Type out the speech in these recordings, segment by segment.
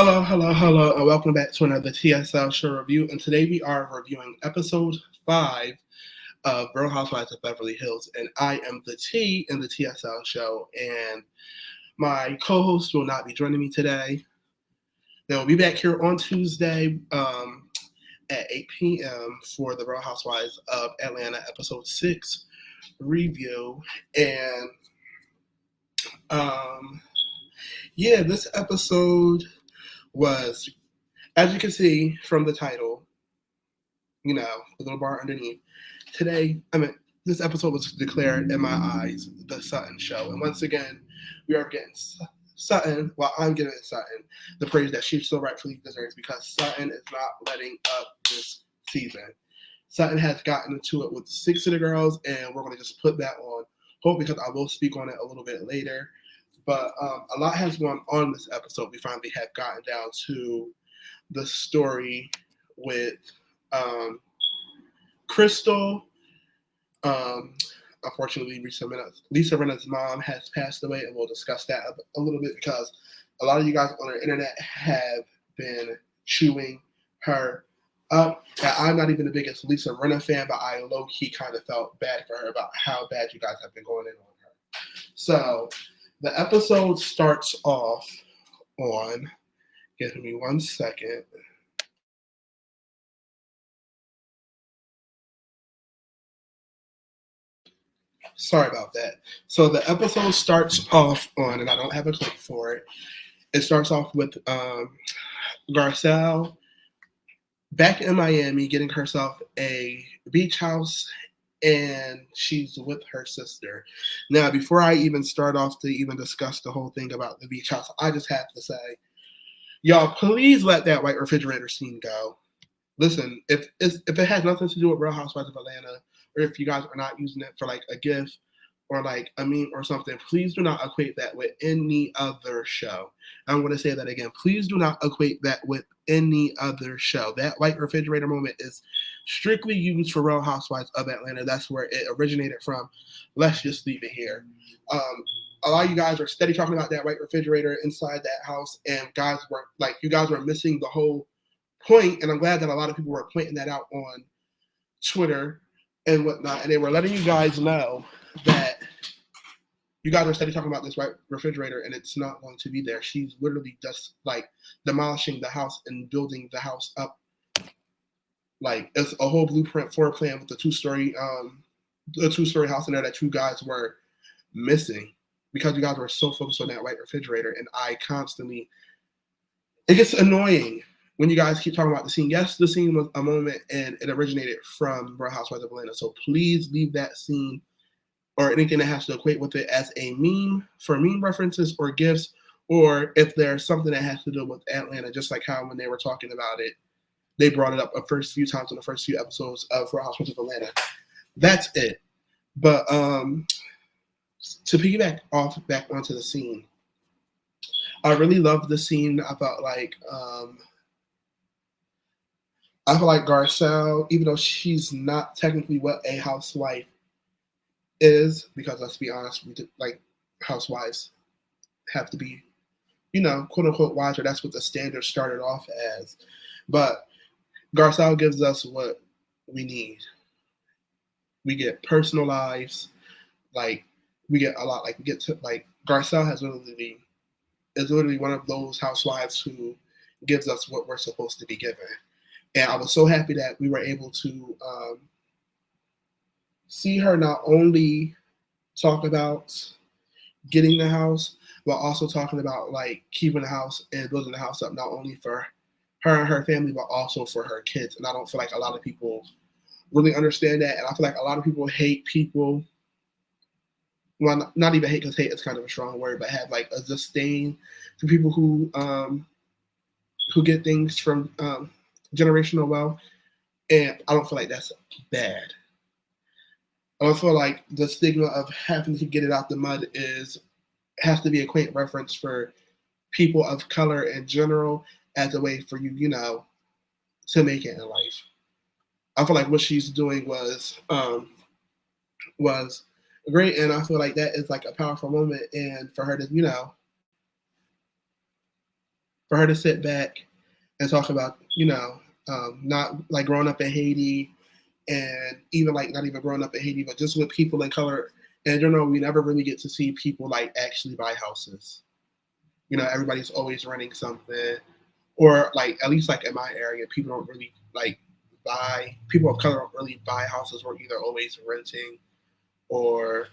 Hello, hello, hello, and welcome back to another TSL show review. And today we are reviewing episode 5 of Real Housewives of Beverly Hills. And I am the T in the TSL show. And my co-host will not be joining me today. They will be back here on Tuesday at 8 p.m. for the Real Housewives of Atlanta episode 6 review. And this episode was, as you can see from the title, the little bar underneath. This episode was declared, in my eyes, the Sutton show. And once again, we are getting Sutton, I'm giving Sutton the praise that she so rightfully deserves, because Sutton is not letting up this season. Sutton has gotten into it with 6 of the girls, and we're going to just put that on hold because I will speak on it a little bit later. But a lot has gone on this episode. We finally have gotten down to the story with Crystal. Unfortunately, Lisa Rinna's mom has passed away, and we'll discuss that a little bit because a lot of you guys on the internet have been chewing her up. And I'm not even the biggest Lisa Rinna fan, but I low-key kind of felt bad for her about how bad you guys have been going in on her. So the episode starts off on, give me 1 second. Sorry about that. So the episode starts off on, and I don't have a clip for it. It starts off with Garcelle back in Miami getting herself a beach house, and she's with her sister. Now, before I even start off to even discuss the whole thing about the beach house, I just have to say, y'all, please let that white refrigerator scene go. Listen, if it has nothing to do with Real Housewives of Atlanta, or if you guys are not using it for like a gift or like a meme or something, please do not equate that with any other show. I'm going to say that again. Please do not equate that with any other show. That white refrigerator moment is strictly used for Real Housewives of Atlanta. That's where it originated from. Let's just leave it here. A lot of you guys are steady talking about that white refrigerator inside that house, and you guys were missing the whole point. And I'm glad that a lot of people were pointing that out on Twitter and whatnot, and they were letting you guys know that you guys are steady talking about this white refrigerator, and it's not going to be there. She's literally just like demolishing the house and building the house up. Like, it's a whole blueprint for a plan with the two-story house in there that you guys were missing because you guys were so focused on that white refrigerator. And it gets annoying when you guys keep talking about the scene. Yes, the scene was a moment, and it originated from Real Housewives of Atlanta. So please leave that scene or anything that has to equate with it as a meme for meme references or gifts, or if there's something that has to do with Atlanta, just like how when they were talking about it, they brought it up the first few times in the first few episodes of Real Housewives of Atlanta. That's it. But to piggyback back onto the scene, I really loved the scene. I felt like Garcelle, even though she's not technically what a housewife is, because let's be honest, housewives have to be, quote unquote wiser. That's what the standard started off as. But Garcelle gives us what we need. We get personal lives, we get a lot. Garcelle is literally one of those housewives who gives us what we're supposed to be given. And I was so happy that we were able to see her not only talk about getting the house, but also talking about keeping the house and building the house up, not only for her and her family, but also for her kids. And I don't feel like a lot of people really understand that. And I feel like a lot of people hate people. Well, not even hate, because hate is kind of a strong word, but have a disdain for people who get things from generational wealth. And I don't feel like that's bad. I don't feel like the stigma of having to get it out the mud has to be a quaint reference for people of color in general as a way for you, to make it in life. I feel like what she's doing was great, and I feel like that is a powerful moment, and for her to, for her to sit back and talk about, not like growing up in Haiti, and even like not even growing up in Haiti, but just with people in color. And we never really get to see people like actually buy houses. Everybody's always renting something, or like at least like in my area, people don't really like buy. People of color don't really buy houses. We're either always renting, or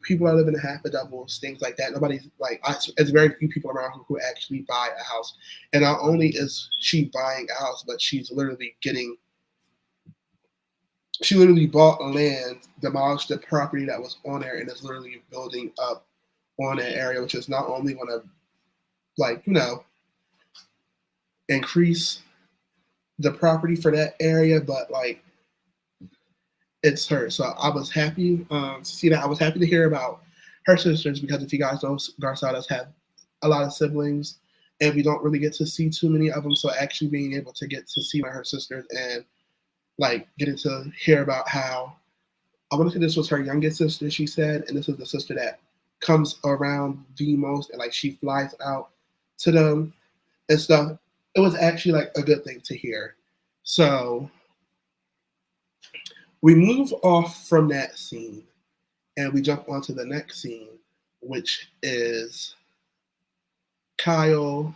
people that live in half a doubles, things like that. Nobody's like, it's very few people around who actually buy a house. And not only is she buying a house, but she literally bought land, demolished the property that was on there, and is literally building up on that area, which is not only going to, like, increase the property for that area, but like, it's her. So I was happy to see that. I was happy to hear about her sisters, because if you guys know, Garcelle does have a lot of siblings, and we don't really get to see too many of them. So actually being able to get to see her sisters and like getting to hear about how, I want to say this was her youngest sister, she said, and this is the sister that comes around the most, and like she flies out to them and stuff. It was actually like a good thing to hear. So we move off from that scene and we jump onto the next scene, which is Kyle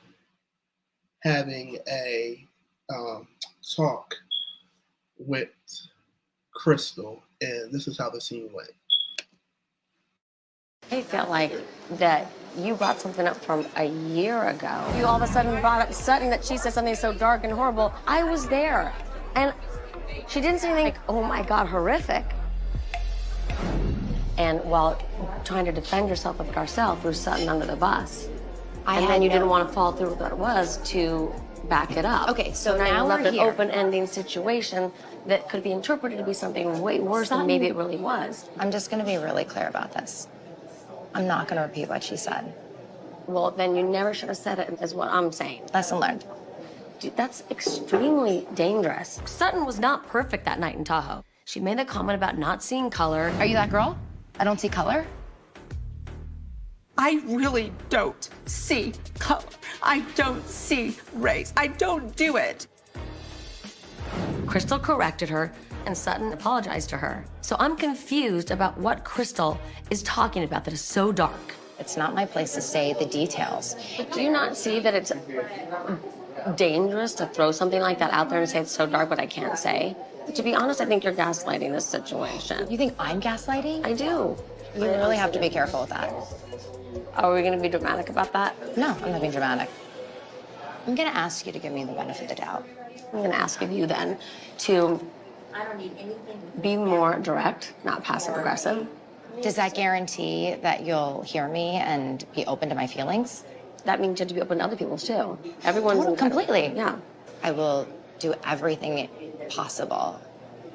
having a talk with Crystal, and this is how the scene went. I felt like that you brought something up from a year ago. You all of a sudden brought up Sutton, that she said something so dark and horrible. I was there, and she didn't say anything like, oh my God, horrific. And while trying to defend yourself with Garcelle, threw Sutton under the bus. And then you didn't want to fall through with what it was to back it up. Okay, so now now you left we're an here. open-ending situation that could be interpreted to be something way worse than maybe it really was. I'm just going to be really clear about this. I'm not going to repeat what she said. Well, then you never should have said it, is what I'm saying. Lesson learned. Dude, that's extremely dangerous. Sutton was not perfect that night in Tahoe. She made a comment about not seeing color. Are you that girl? I don't see color? I really don't see color. I don't see race. I don't do it. Crystal corrected her, and Sutton apologized to her. So I'm confused about what Crystal is talking about that is so dark. It's not my place to say the details. Do you not see that it's dangerous to throw something like that out there and say it's so dark what I can't say? To be honest, I think you're gaslighting this situation. You think I'm gaslighting? I do. You really have to be careful with that. Are we going to be dramatic about that? No, I'm not being dramatic. I'm going to ask you to give me the benefit of the doubt. I'm going to ask of you then to be more direct, not passive aggressive. Does that guarantee that you'll hear me and be open to my feelings? That means you have to be open to other people's too. Everyone's completely. Yeah. I will do everything possible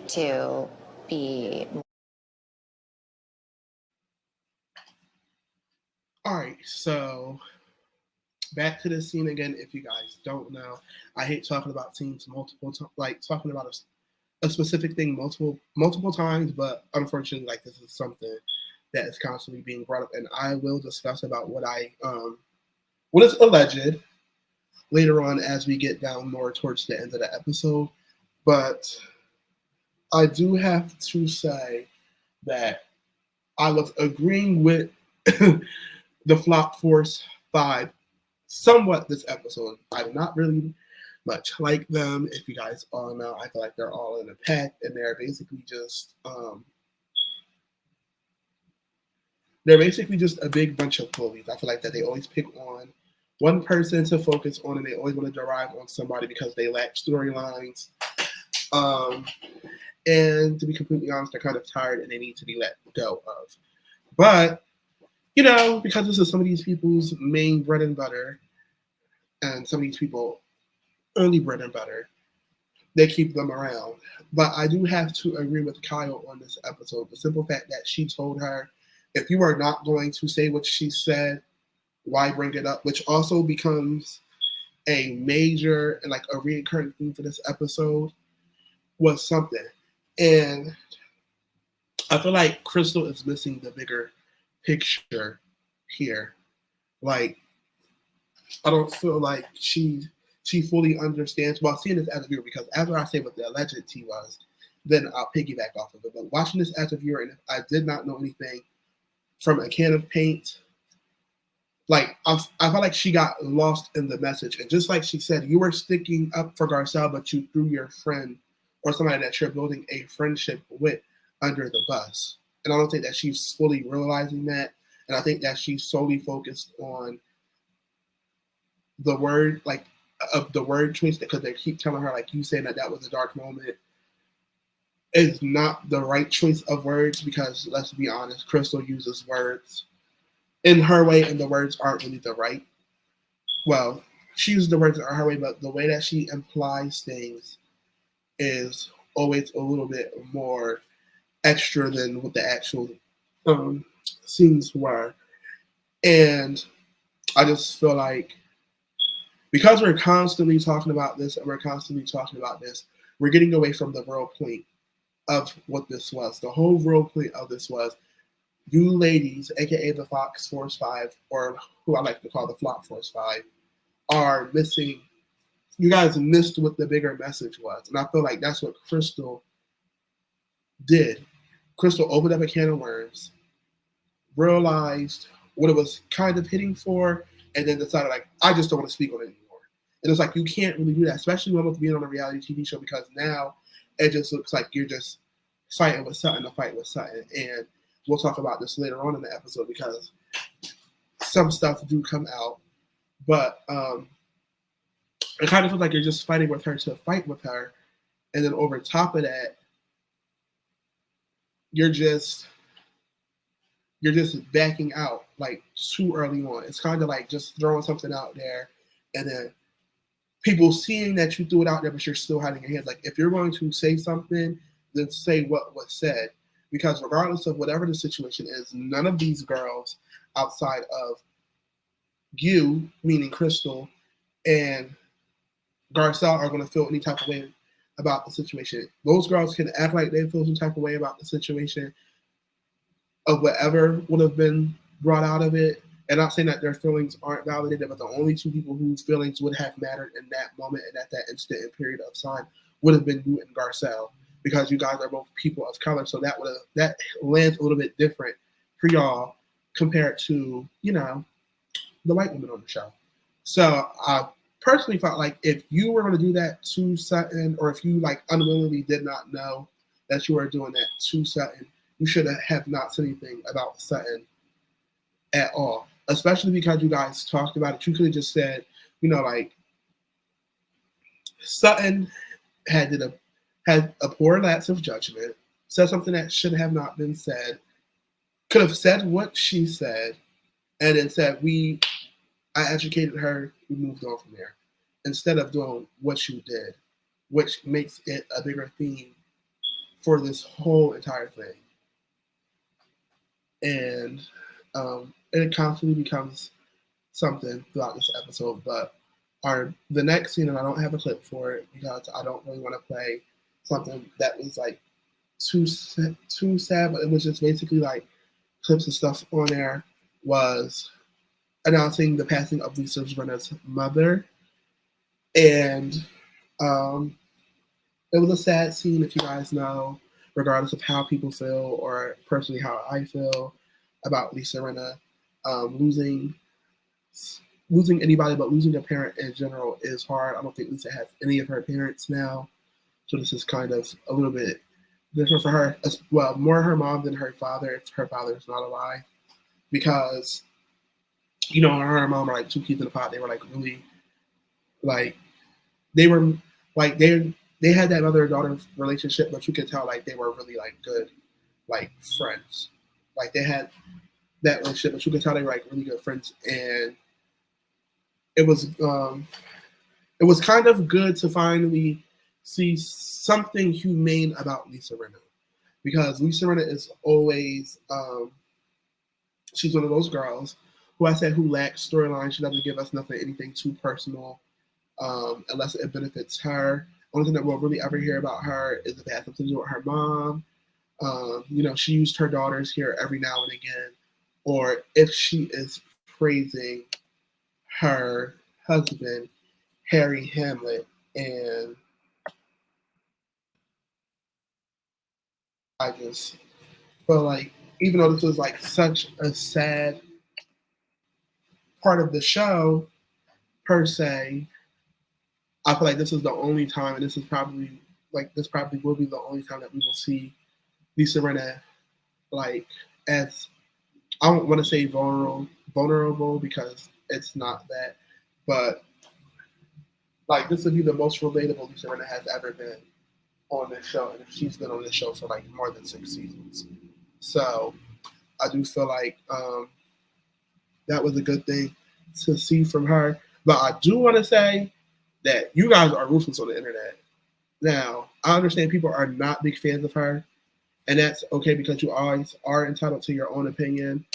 to be. All right, so back to this scene again. If you guys don't know, I hate talking about scenes talking about a specific thing multiple times, but unfortunately, like, this is something that is constantly being brought up, and I will discuss about what is alleged later on as we get down more towards the end of the episode. But I do have to say that I was agreeing with the Flop Force 5 somewhat this episode. I'm not really much like them. If you guys all know, I feel like they're all in a pack, and they're basically just a big bunch of bullies. I feel like that they always pick on one person to focus on, and they always want to derive on somebody because they lack storylines. And to be completely honest, they're kind of tired and they need to be let go of. But, because this is some of these people's main bread and butter, and some of these people only bread and butter, they keep them around. But I do have to agree with Kyle on this episode. The simple fact that she told her, if you are not going to say what she said, why bring it up? Which also becomes a major and like a recurring theme for this episode, was something. And I feel like Crystal is missing the bigger picture here. Like, I don't feel like she fully understands. Well, seeing this as a viewer, because after I say what the alleged tea was, then I'll piggyback off of it. But watching this as a viewer, and if I did not know anything from a can of paint, like I felt like she got lost in the message. And just like she said, you were sticking up for Garcelle, but you threw your friend or somebody that you're building a friendship with under the bus. And I don't think that she's fully realizing that. And I think that she's solely focused on the word, like of the word choice, because they keep telling her, like you saying that that was a dark moment, is not the right choice of words, because let's be honest, Crystal uses words in her way, and the words aren't really the right. Well, she uses the words in her way, but the way that she implies things is always a little bit more extra than what the actual scenes were. And I just feel like because we're constantly talking about this and we're constantly talking about this, we're getting away from the real point of what this was. The whole real point of this was you ladies, aka the Fox Force 5, or who I like to call the Flop Force 5, are missing. You guys missed what the bigger message was. And I feel like that's what Crystal did. Crystal opened up a can of worms, realized what it was kind of hitting for, and then decided, like, I just don't want to speak on it anymore. And it's like, you can't really do that, especially when it's being on a reality TV show, because now it just looks like you're just fighting with Sutton to fight with Sutton. And we'll talk about this later on in the episode, because some stuff do come out. But it kind of feels like you're just fighting with her to fight with her. And then over top of that, you're just backing out like too early on. It's kind of like just throwing something out there, and then people seeing that you threw it out there, but you're still hiding your hands. Like, if you're going to say something, then say what was said. Because regardless of whatever the situation is, none of these girls outside of you, meaning Crystal, and Garcelle are going to feel any type of way about the situation. Those girls can act like they feel some type of way about the situation of whatever would have been brought out of it. And not saying that their feelings aren't validated, but the only two people whose feelings would have mattered in that moment and at that instant and period of time would have been you and Garcelle, because you guys are both people of color. So that lands a little bit different for y'all compared to, you know, the white women on the show. So I personally felt like if you were going to do that to Sutton, or if you like unwillingly did not know that you were doing that to Sutton, you should have not said anything about Sutton at all. Especially because you guys talked about it. You could have just said, you know, like, Sutton had a poor lapse of judgment, said something that should have not been said, could have said what she said, and then said, I educated her, we moved on from there. Instead of doing what you did, which makes it a bigger theme for this whole entire thing. And it constantly becomes something throughout this episode. But the next scene, and I don't have a clip for it because I don't really want to play something that was like too sad, but it was just basically like clips and stuff on there, was announcing the passing of Lisa Rinna's mother. And it was a sad scene, if you guys know, regardless of how people feel, or personally how I feel about Lisa Rinna. Losing anybody, but losing a parent in general is hard. I don't think Lisa has any of her parents now, so this is kind of a little bit different for her. Well, more her mom than her father, if her father is not alive, because, you know, her and mom are like two peas in a pod. They were like really, like, they were like they had that mother-daughter relationship, but you could tell like they were really like good, like, friends. Like, they had that relationship, but you could tell they were like really good friends. And it was kind of good to finally see something humane about Lisa Rinna, because Lisa Rinna is always she's one of those girls who I said who lacks storyline. She doesn't give us anything too personal unless it benefits her. Only thing that we'll really ever hear about her is if it has something to do with her mom. You know, she used her daughters here every now and again, or if she is praising her husband, Harry Hamlet, and I just feel like even though this was like such a sad part of the show per se, I feel like this is the only time, and this probably will be the only time that we will see Lisa Rinna like as, I don't want to say vulnerable because it's not that, but like this would be the most relatable Lisa Rinna has ever been on this show, and she's been on this show for like more than 6 seasons. So I do feel like that was a good thing to see from her. But I do want to say that you guys are ruthless on the internet. Now, I understand people are not big fans of her, and that's okay because you always are entitled to your own opinion.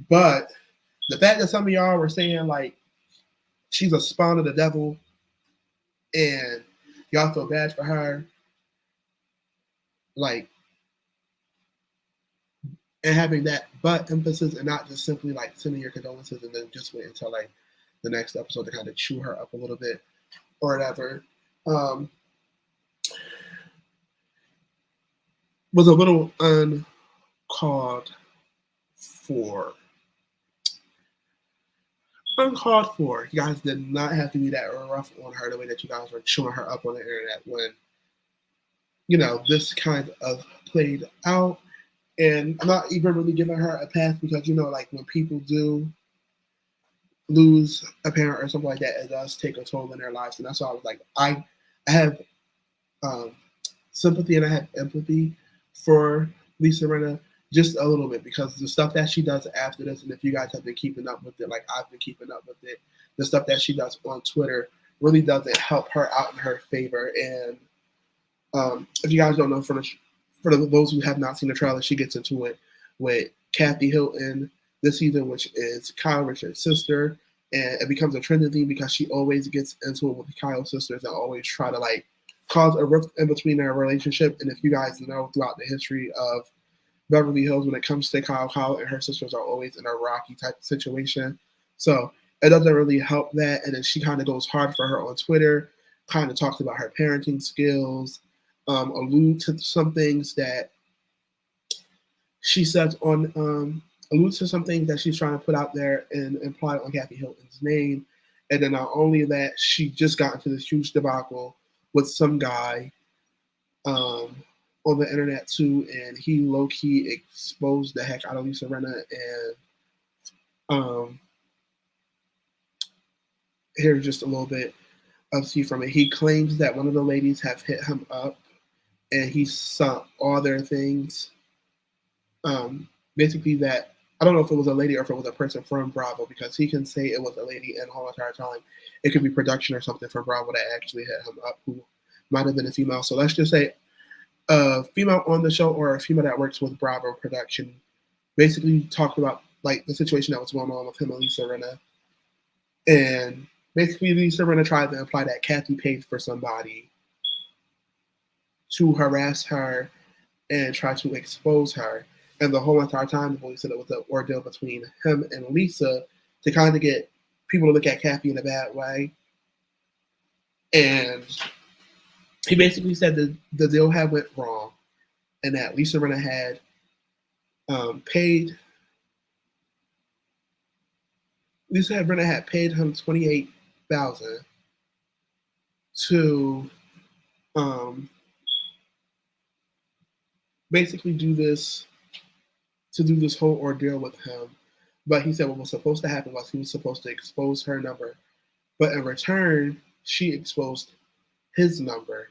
But the fact that some of y'all were saying like she's a spawn of the devil and y'all feel bad for her, like, and having that but emphasis and not just simply like sending your condolences and then just wait until like the next episode to kind of chew her up a little bit or whatever, was a little uncalled for. Uncalled for. You guys did not have to be that rough on her the way that you guys were chewing her up on the internet when, you know, this kind of played out. And I'm not even really giving her a pass because, you know, like when people do lose a parent or something like that, it does take a toll in their lives. And that's why I was like, I have sympathy and I have empathy for Lisa Rinna just a little bit because the stuff that she does after this, and if you guys have been keeping up with it, like I've been keeping up with it, the stuff that she does on Twitter really doesn't help her out in her favor. And if you guys don't know, for those who have not seen the trailer, she gets into it with Kathy Hilton this season, which is Kyle Richards' sister, and it becomes a trending thing because she always gets into it with Kyle's sisters and always try to like cause a rift in between their relationship. And if you guys know throughout the history of Beverly Hills, when it comes to Kyle and her sisters are always in a rocky type of situation. So it doesn't really help that. And then she kind of goes hard for her on Twitter, kind of talks about her parenting skills, allude to some things that she says on, alludes to some things that she's trying to put out there and imply on Kathy Hilton's name. And then not only that, she just got into this huge debacle with some guy on the internet too, and he low-key exposed the heck out of Lisa Rinna. And here's just a little bit of see from it. He claims that one of the ladies have hit him up and he sunk all their things. Basically that, I don't know if it was a lady or if it was a person from Bravo, because he can say it was a lady and the whole entire time it could be production or something from Bravo that actually hit him up who might have been a female. So let's just say a female on the show or a female that works with Bravo production basically talked about like the situation that was going on with him and Lisa Rinna. And basically Lisa Rinna tried to imply that Kathy paid for somebody to harass her and try to expose her. And the whole entire time, the boy said it was an ordeal between him and Lisa to kind of get people to look at Kathy in a bad way. And he basically said that the deal had went wrong and that Lisa Rinna had paid him $28,000 to basically do this whole ordeal with him. But he said what was supposed to happen was he was supposed to expose her number, but in return she exposed his number.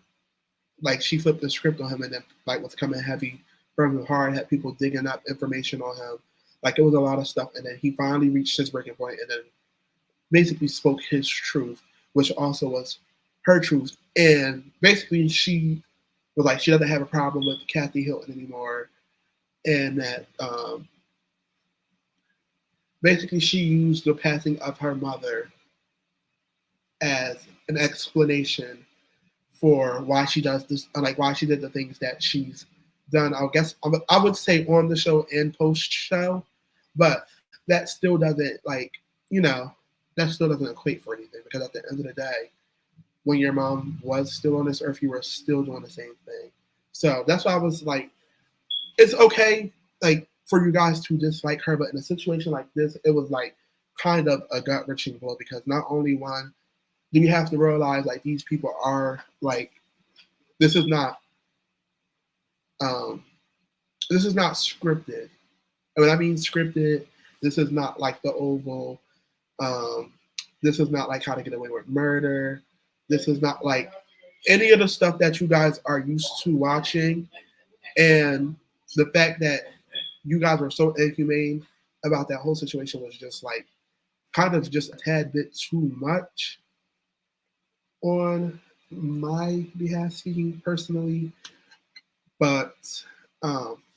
Like she flipped the script on him, and then like was coming heavy from hard, had people digging up information on him. Like it was a lot of stuff, and then he finally reached his breaking point and then basically spoke his truth, which also was her truth. And basically she was like she doesn't have a problem with Kathy Hilton anymore, and that basically she used the passing of her mother as an explanation for why she does this, like why she did the things that she's done. I guess I would say on the show and post show, but that still doesn't that still doesn't equate for anything, because at the end of the day, when your mom was still on this earth, you were still doing the same thing. So that's why I was like, it's okay, like, for you guys to dislike her, but in a situation like this, it was like kind of a gut-wrenching blow, because not only one, do you have to realize like these people are like, this is not scripted. And when I mean scripted, this is not like The Oval. This is not like How to Get Away with Murder. This is not like any of the stuff that you guys are used to watching. And the fact that you guys were so inhumane about that whole situation was just like kind of just a tad bit too much on my behalf, speaking personally. But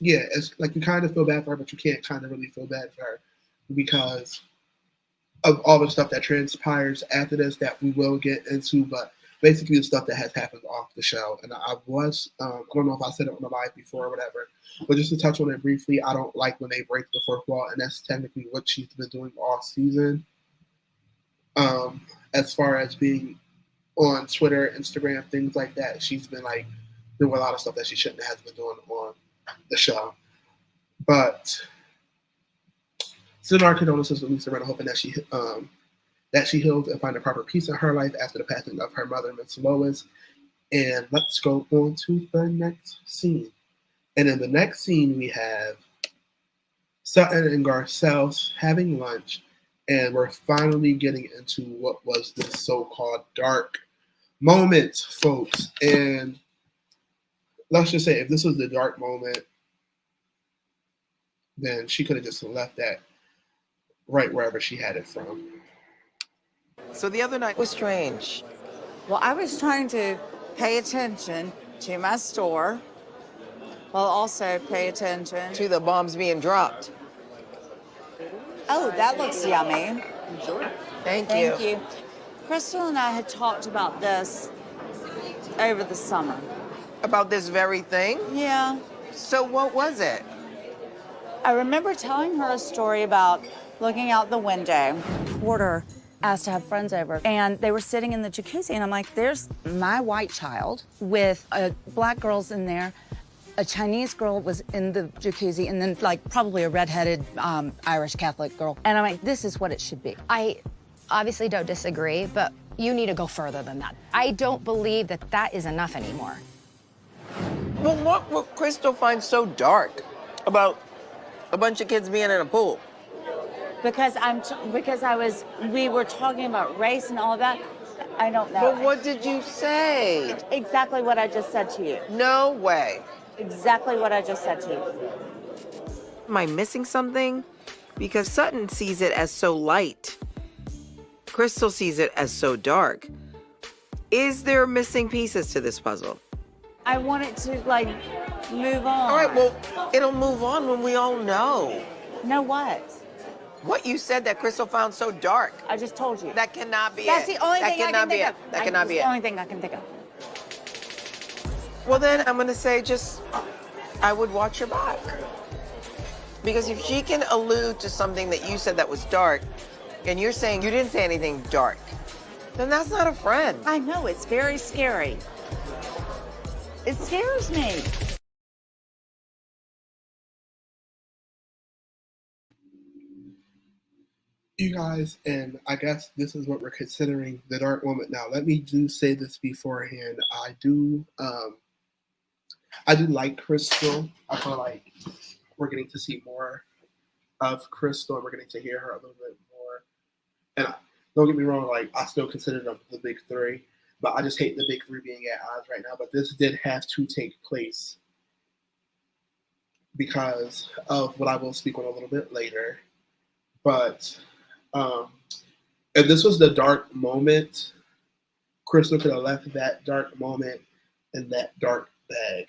yeah, it's like you kind of feel bad for her, but you can't kind of really feel bad for her because of all the stuff that transpires after this that we will get into. But basically the stuff that has happened off the show. And I don't know if I said it on the live before or whatever, but just to touch on it briefly, I don't like when they break the fourth wall, and that's technically what she's been doing all season. As far as being on Twitter, Instagram, things like that, she's been like doing a lot of stuff that she shouldn't have been doing on the show. But send our condolences to Lisa Rinna, hoping that she heals and find a proper peace in her life after the passing of her mother, Miss Lois. And let's go on to the next scene. And in the next scene, we have Sutton and Garcelle having lunch, and we're finally getting into what was this so-called dark moment, folks. And let's just say, if this was the dark moment, then she could have just left that right wherever she had it from. So the other night was strange. Well, I was trying to pay attention to my store while also pay attention To the bombs being dropped. Oh, that looks yummy. Thank Thank you. Crystal and I had talked about this over the summer. About this very thing? Yeah. So what was it? I remember telling her a story about looking out the window. Porter asked to have friends over, and they were sitting in the jacuzzi, and I'm like, there's my white child with black girls in there. A Chinese girl was in the jacuzzi, and then like probably a redheaded Irish Catholic girl. And I'm like, this is what it should be. I obviously don't disagree, but you need to go further than that. I don't believe that that is enough anymore. Well, what would Crystal find so dark about a bunch of kids being in a pool? Because we were talking about race and all of that. I don't know. But what did you say? Exactly what I just said to you. No way. Exactly what I just said to you. Am I missing something? Because Sutton sees it as so light. Crystal sees it as so dark. Is there missing pieces to this puzzle? I want it to, like, move on. All right, well, it'll move on when we all know. Know what? What you said that Crystal found so dark. I just told you. That cannot be That's it. the only That thing I cannot can be think it. of. That cannot be It's it. the only thing I can think of. Well, then I'm going to say I would watch your back. Because if she can allude to something that you said that was dark, and you're saying you didn't say anything dark, then that's not a friend. I know, it's very scary. It scares me. You guys, and I guess this is what we're considering the dark moment now. Let me say this beforehand. I do like Crystal. I feel like we're getting to see more of Crystal, and we're getting to hear her a little bit more. And don't get me wrong, like, I still consider them the big three, but I just hate the big three being at odds right now. But this did have to take place because of what I will speak on a little bit later. But if this was the dark moment, Crystal could have left that dark moment in that dark bag.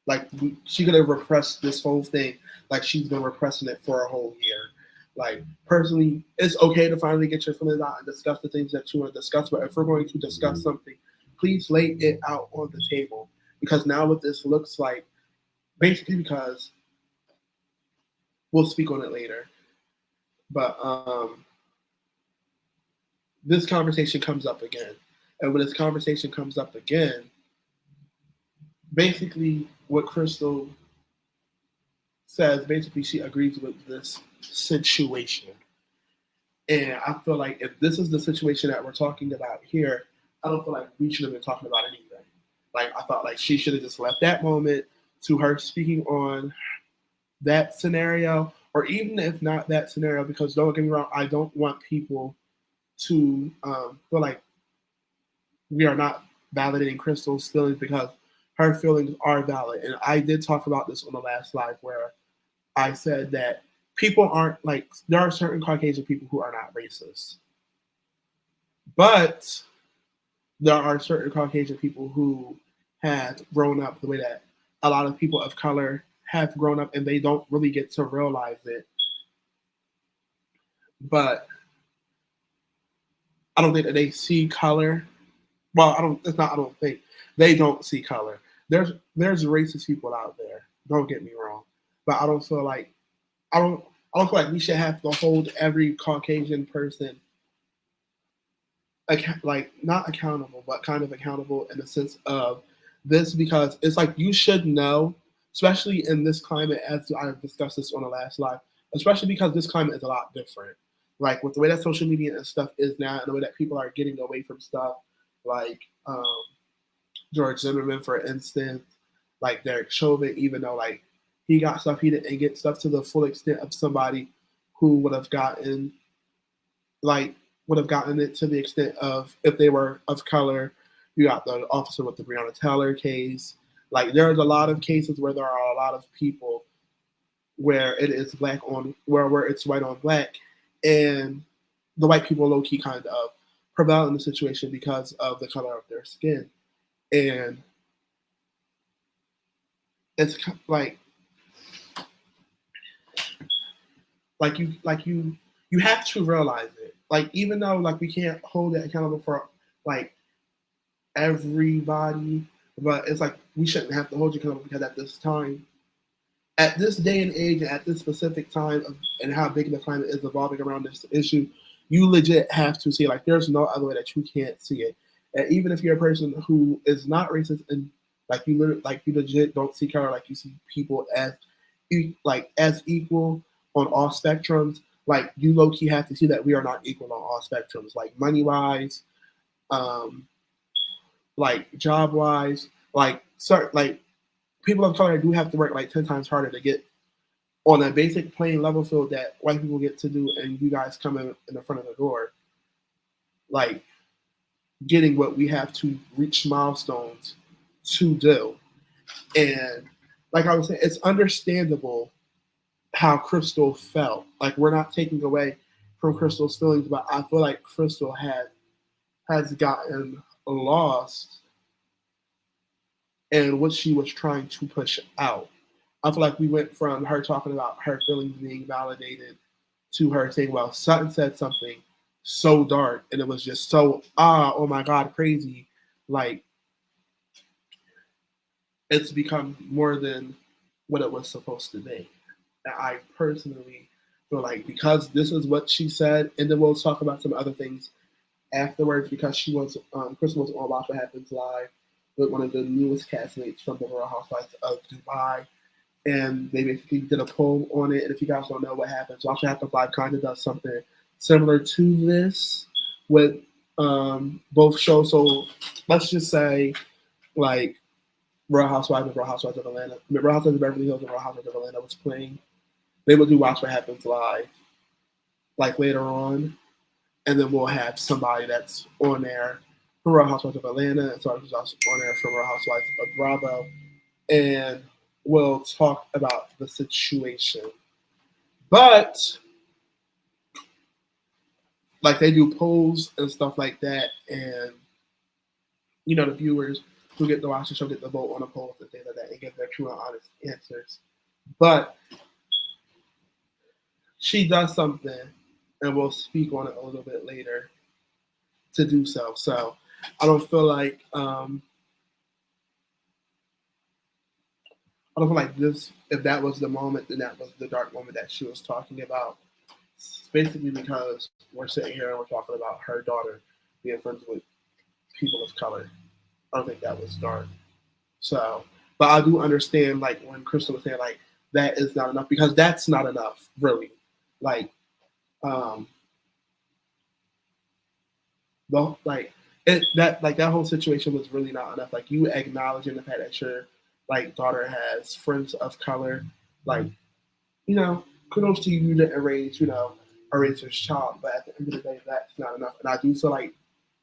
Like, she could have repressed this whole thing like she's been repressing it for a whole year. Like, personally, it's okay to finally get your feelings out and discuss the things that you want to discuss, but if we're going to discuss something, please lay it out on the table. Because now what this looks like, basically because we'll speak on it later. But this conversation comes up again. And when this conversation comes up again, basically what Crystal says, basically she agrees with this situation. And I feel like if this is the situation that we're talking about here, I don't feel like we should have been talking about anything. Like, I thought like she should have just left that moment to her speaking on that scenario, or even if not that scenario, because don't get me wrong, I don't want people to feel like we are not validating Crystal's feelings, because her feelings are valid. And I did talk about this on the last live where I said that people aren't like, there are certain Caucasian people who are not racist. But there are certain Caucasian people who have grown up the way that a lot of people of color have grown up, and they don't really get to realize it. But I don't think that they see color. Well, I don't think they don't see color. There's racist people out there. Don't get me wrong. But I don't feel like we should have to hold every Caucasian person like not accountable, but kind of accountable in the sense of this, because it's like you should know, especially in this climate, as I discussed this on the last live, especially because this climate is a lot different. Like with the way that social media and stuff is now, and the way that people are getting away from stuff, like George Zimmerman, for instance, like Derek Chauvin, even though like he got stuff, he didn't get stuff to the full extent of somebody who would have gotten it to the extent of if they were of color. You got the officer with the Breonna Taylor case. Like there's a lot of cases where there are a lot of people where it is black on where it's white on black, and the white people low key kind of prevail in the situation because of the color of their skin. And it's like you have to realize it. Like, even though like we can't hold it accountable for like everybody, but it's like we shouldn't have to hold you accountable, because at this day and age, and at this specific time and how big the climate is evolving around this issue, you legit have to see it. Like, there's no other way that you can't see it. And even if you're a person who is not racist, and you legit don't see color, like you see people as equal on all spectrums, like you low key have to see that we are not equal on all spectrums, like money wise, like job wise, like people of color do have to work like 10 times harder to get on a basic plain level field that white people get to do, and you guys come in the front of the door, like getting what we have to reach milestones to do. And like I was saying, it's understandable how Crystal felt. Like, we're not taking away from Crystal's feelings, but I feel like Crystal has gotten lost in what she was trying to push out. I feel like we went from her talking about her feelings being validated to her saying, well, Sutton said something so dark, and it was just so, oh my God, crazy. Like, it's become more than what it was supposed to be. And I personally feel like, because this is what she said, and then we'll talk about some other things afterwards, because she was, Crystal was on Watch What Happens Live with one of the newest castmates from the Real Housewives of Dubai. And they basically did a poll on it. And if you guys don't know what happens, Watch What Happens Live kind of does something similar to this with both shows. So let's just say, like, Real Housewives and Real Housewives of Atlanta, Real Housewives of Beverly Hills and Real Housewives of Atlanta was playing. They would do Watch What Happens Live, like, later on. And then we'll have somebody that's on there from Real Housewives of Atlanta, and somebody who's also on there from Real Housewives of Bravo. And we'll talk about the situation. But like, they do polls and stuff like that, and you know, the viewers who get to watch the show get to vote on the polls and things like that and get their true and honest answers. But she does something, and we'll speak on it a little bit later, to do so. So I don't feel like this, if that was the moment, then that was the dark moment that she was talking about. basically because we're sitting here and we're talking about her daughter being friends with people of color. I don't think that was dark. So, but I do understand, like, when Crystal was saying, like, that is not enough, because that's not enough, really. Like, the like it that like that whole situation was really not enough. Like, you acknowledging the fact that your like daughter has friends of color, like, kudos to you. You didn't erase your child, but at the end of the day, that's not enough. And I do feel like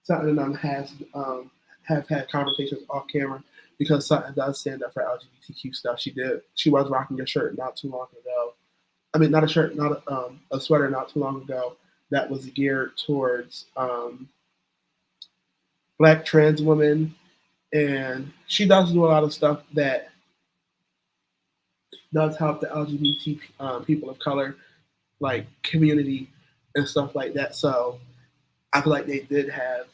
Sutton and them have had conversations off camera, because Sutton does stand up for LGBTQ stuff. She was rocking a shirt not too long ago. I mean, not a shirt, not a sweater not too long ago that was geared towards Black trans women, and she does do a lot of stuff that does help the LGBT people of color, like, community and stuff like that. So I feel like they did have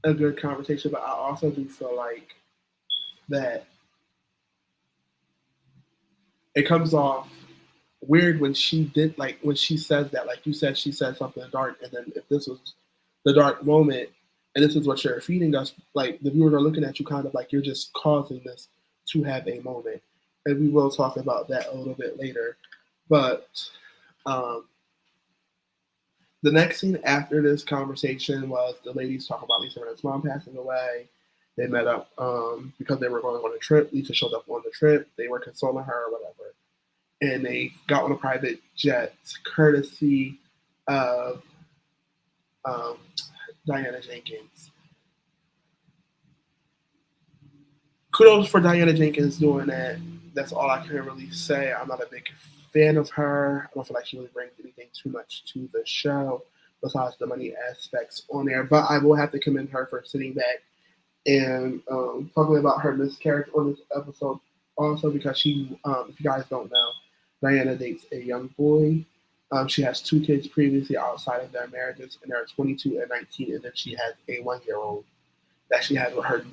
a good conversation, but I also do feel like that it comes off weird when she says that, like you said, she said something dark, and then if this was the dark moment, and this is what you're feeding us, like, the viewers are looking at you kind of like you're just causing this to have a moment. And we will talk about that a little bit later. But the next scene after this conversation was the ladies talking about Lisa Rinna's mom passing away. They met up because they were going on a trip. Lisa showed up on the trip. They were consoling her or whatever. And they got on a private jet courtesy of Diana Jenkins. Kudos for Diana Jenkins doing that. That's all I can really say. I'm not a big fan of her. I don't feel like she really brings anything too much to the show besides the money aspects on there. But I will have to commend her for sitting back and talking about her miscarriage on this episode also, because she, if you guys don't know, Diana dates a young boy. She has 2 kids previously outside of their marriages, and they're 22 and 19, and then she has a 1-year-old that she had with her,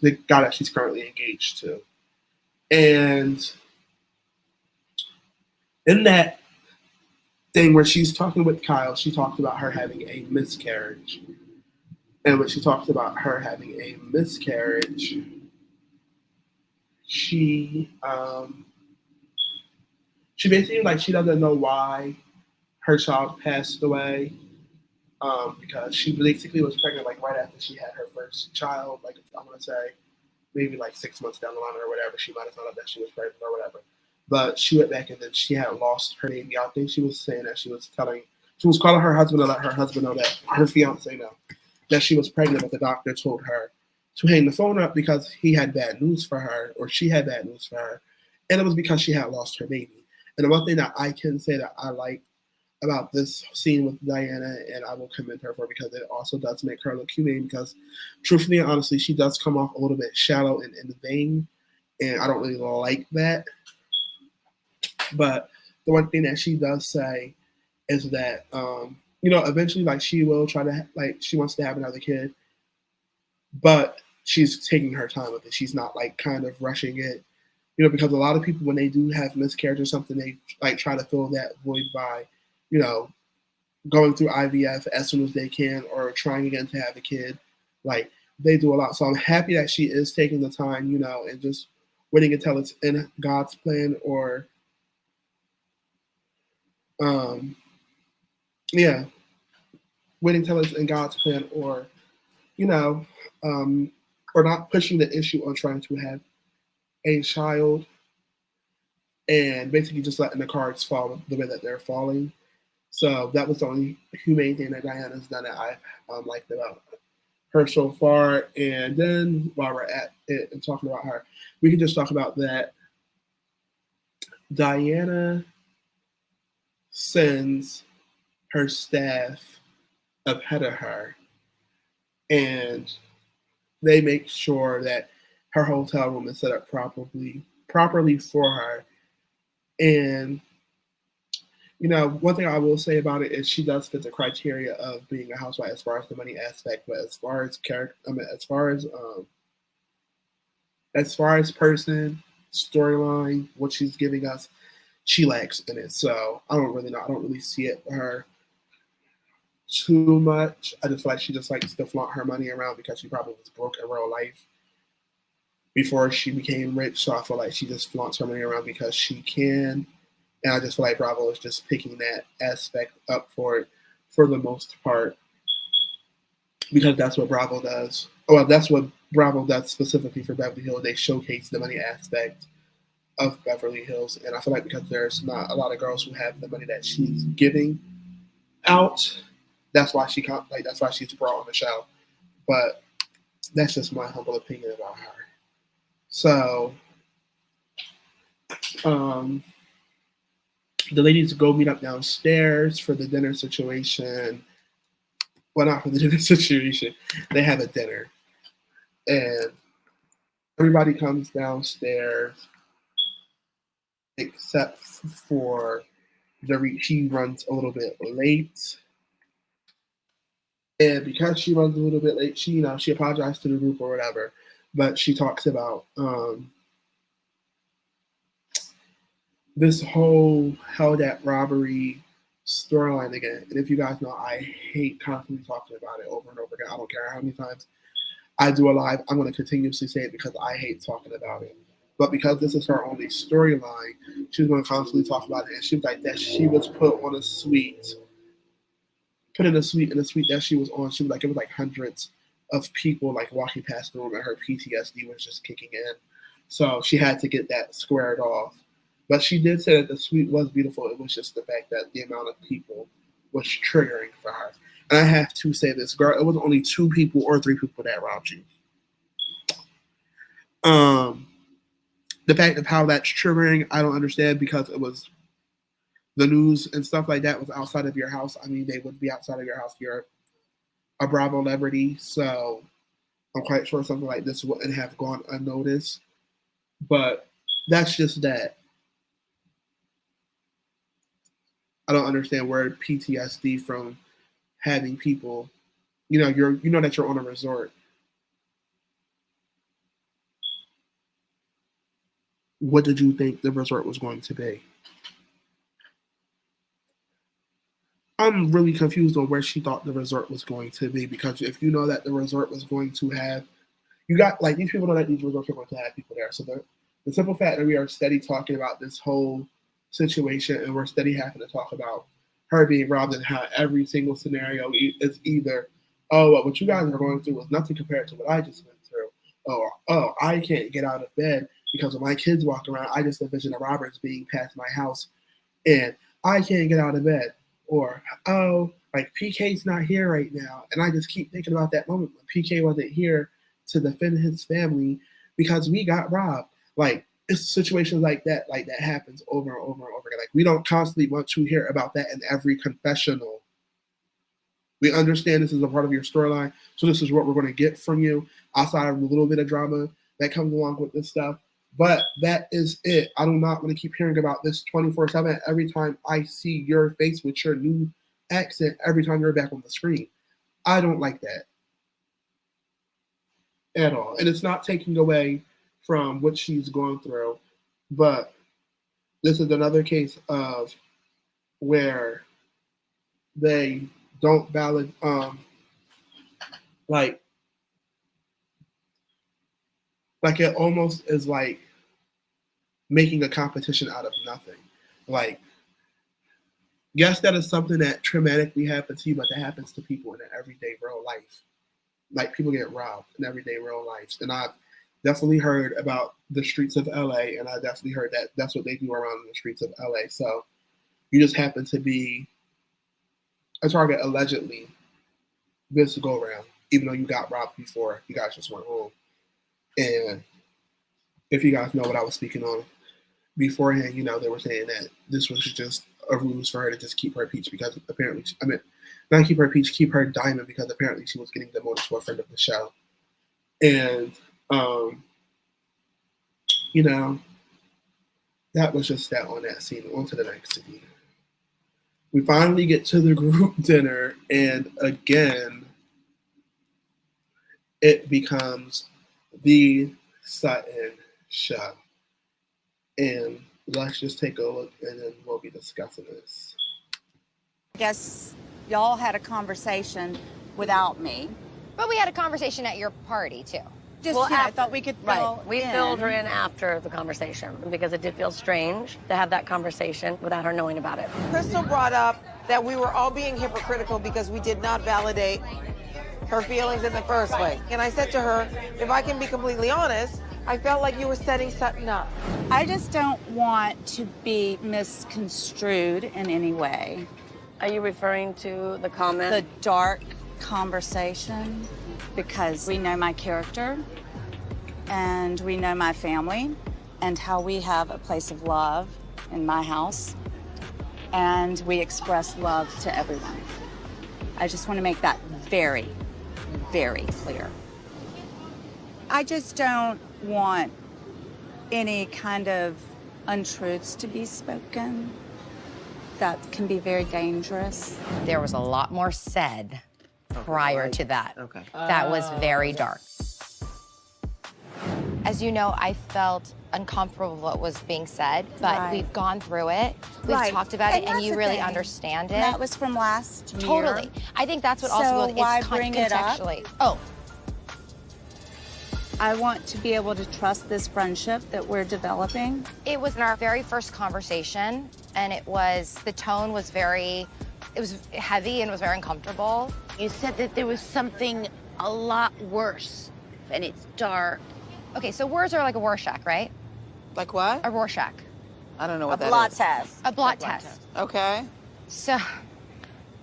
the guy that she's currently engaged to. And in that thing where she's talking with Kyle, she talks about her having a miscarriage. And when she talks about her having a miscarriage, she basically, like, she doesn't know why her child passed away, because she basically was pregnant, like, right after she had her first child. Like, I'm gonna say maybe like 6 months down the line or whatever, she might have found out that she was pregnant or whatever. But she went back and then she had lost her baby. I think she was saying that she was calling her husband to let her husband know, that her fiance know that she was pregnant, but the doctor told her to hang the phone up because he had bad news for her, or she had bad news for her, and it was because she had lost her baby. And the one thing that I can say that I like about this scene with Diana, and I will commend her for, because it also does make her look humane, because truthfully and honestly, she does come off a little bit shallow and vain, and I don't really like that. But the one thing that she does say is that, eventually, like, she will try to, like, she wants to have another kid, but she's taking her time with it. She's not, like, kind of rushing it, because a lot of people, when they do have miscarriage or something, they, like, try to fill that void by, going through IVF as soon as they can, or trying again to have a kid. Like, they do a lot. So I'm happy that she is taking the time, and just waiting until it's in God's plan, or, waiting until it's in God's plan, or, or not pushing the issue on trying to have a child, and basically just letting the cards fall the way that they're falling. So that was the only humane thing that Diana's done that I liked about her so far. And then while we're at it and talking about her, we can just talk about that Diana sends her staff ahead of her, and they make sure that her hotel room is set up properly for her. And one thing I will say about it is she does fit the criteria of being a housewife as far as the money aspect, but as far as character, as far as person, storyline, what she's giving us, she lacks in it. So I don't really know. I don't really see it for her too much. I just feel like she just likes to flaunt her money around because she probably was broke in real life before she became rich. So I feel like she just flaunts her money around because she can. And I just feel like Bravo is just picking that aspect up for it for the most part because that's what Bravo does. Well, that's what Bravo does specifically for Beverly Hills. They showcase the money aspect of Beverly Hills. And I feel like because there's not a lot of girls who have the money that she's giving out, that's why that's why she's brought on the show. But that's just my humble opinion about her. So the ladies go meet up downstairs for the dinner situation. Well, not for the dinner situation. They have a dinner. And everybody comes downstairs except for she runs a little bit late. And because she runs a little bit late, she apologized to the group or whatever. But she talks about this whole held at robbery storyline again. And if you guys know, I hate constantly talking about it over and over again. I don't care how many times I do a live. I'm going to continuously say it because I hate talking about it. But because this is her only storyline, she's going to constantly talk about it. And she was like that she was put in a suite that she was on. She was like, it was like hundreds of people like walking past the room, and her PTSD was just kicking in. So she had to get that squared off. But she did say that the suite was beautiful. It was just the fact that the amount of people was triggering for her. And I have to say this, girl, it was only 2 people or 3 people that robbed you. The fact of how that's triggering, I don't understand because it was the news and stuff like that was outside of your house. I mean, they would be outside of your house. You're a Bravo celebrity, so I'm quite sure something like this wouldn't have gone unnoticed. But that's just that. I don't understand where PTSD from having people, you know that you're on a resort. What did you think the resort was going to be? I'm really confused on where she thought the resort was going to be because if you know that the resort was going to have, you got like these people know that these resorts are going to have people there. So the simple fact that we are steady talking about this whole situation and we're steady having to talk about her being robbed and how every single scenario is either, what you guys are going through was nothing compared to what I just went through. Or, I can't get out of bed because when my kids walk around, I just envision the robbers being past my house and I can't get out of bed. Or, like PK's not here right now. And I just keep thinking about that moment when PK wasn't here to defend his family because we got robbed. Like, it's situations like that happens over and over and over again. Like, we don't constantly want to hear about that in every confessional. We understand this is a part of your storyline, so this is what we're going to get from you outside of a little bit of drama that comes along with this stuff. But that is it. I do not want to keep hearing about this 24/7 every time I see your face with your new accent every time you're back on the screen. I don't like that at all. And it's not taking away from what she's going through, but this is another case of where they don't valid like it almost is like making a competition out of nothing. Like, yes, that is something that traumatically happens to you, but that happens to people in their everyday real life. Like, people get robbed in everyday real life. And I've definitely heard about the streets of LA, and I definitely heard that that's what they do around the streets of LA. So you just happen to be a target allegedly this go around, even though you got robbed before. You guys just went home. And if you guys know what I was speaking on beforehand, they were saying that this was just a ruse for her to just keep her peach because apparently, not keep her peach, keep her diamond because apparently she was getting demoted to a friend of the show. And, that was just that on that scene. On to the next scene. We finally get to the group dinner, and again, it becomes the Sutton show. And let's just take a look and then we'll be discussing this. I guess y'all had a conversation without me. But we had a conversation at your party, too. Just, Well, I thought we could fill Right. We filled her in after the conversation because it did feel strange to have that conversation without her knowing about it. Crystal brought up that we were all being hypocritical because we did not validate her feelings in the first place. And I said to her, if I can be completely honest, I felt like you were setting something up. I just don't want to be misconstrued in any way. Are you referring to the comment? The dark conversation, because we know my character and we know my family and how we have a place of love in my house and we express love to everyone. I just want to make that very, very clear. I just don't want any kind of untruths to be spoken. That can be very dangerous. There was a lot more said prior to that. Okay. That was very dark. As you know, I felt uncomfortable with what was being said, but Right. we've gone through it. We've Right. talked about it, And and that's you the really thing. understand it. That was from last year. Totally. I think that's what So also goes, why it's bring it up? contextually. Oh, I want to be able to trust this friendship that we're developing. it was in our very first conversation, and the tone was it was heavy and it was very uncomfortable. You said that there was something a lot worse, and it's dark. Okay, so words are like a Rorschach, right? Like what? A Rorschach. I don't know A what that is. blot test. A blot test. Okay. So,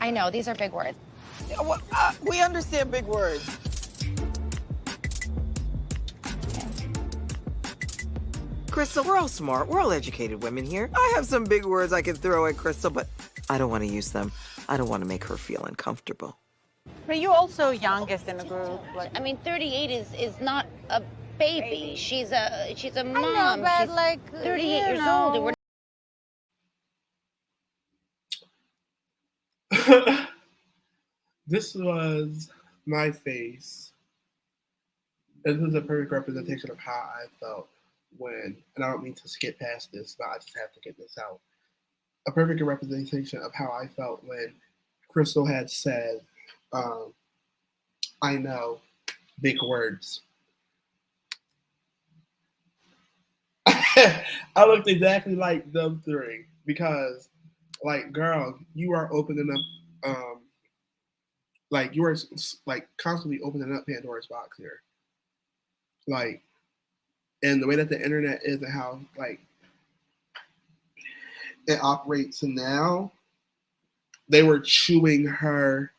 I know, these are big words. Well, we understand big words. Crystal, we're all smart. We're all educated women here. I have some big words I can throw at Crystal, but I don't want to use them. I don't want to make her feel uncomfortable. But you're also youngest in the group. Like, I mean, 38 is not a baby. She's a mom. I know, but She's like 38 you years know. old. And we're This was my face. This was a perfect representation of how I felt when, and I don't mean to skip past this, but I just have to get this out. A perfect representation of how I felt when Crystal had said, I know, big words. I looked exactly like them three because, like, girl, you are opening up, like, you are, like, constantly opening up Pandora's box here. Like, and the way that the internet is and how, like, it operates now, they were chewing her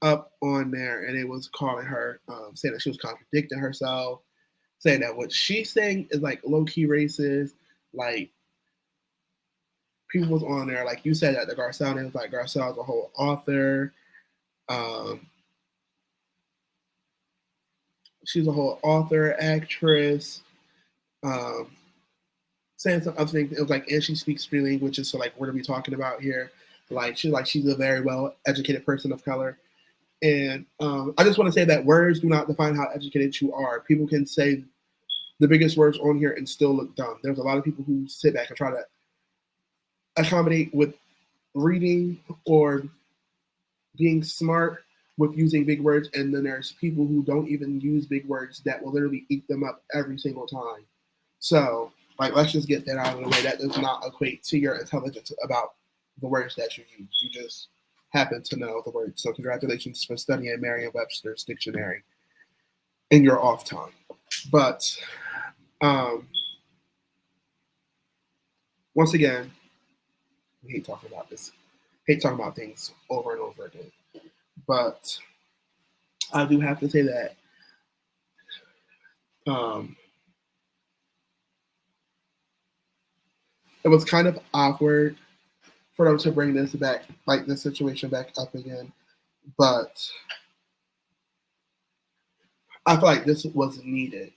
up on there, and it was calling her, saying that she was contradicting herself, saying that what she's saying is like low-key racist. Like, people was on there, like you said, that the Garcelle name was like Garcelle is a whole author. She's a whole author, actress. Saying some other things. It was like, and she speaks three languages. So, like, what are we talking about here? Like, she's a very well-educated person of color. And I just want to say that words do not define how educated you are. People can say the biggest words on here and still look dumb. There's a lot of people who sit back and try to accommodate with reading or being smart with using big words. And then there's people who don't even use big words that will literally eat them up every single time. So, like, let's just get that out of the way. That does not equate to your intelligence about the words that you use. You just happen to know the words. So congratulations for studying Merriam-Webster's dictionary in your off time. But once again, we hate talking about this. Hate talking about things over and over again. But I do have to say that it was kind of awkward for them to bring this back, like this situation back up again. But I feel like this was needed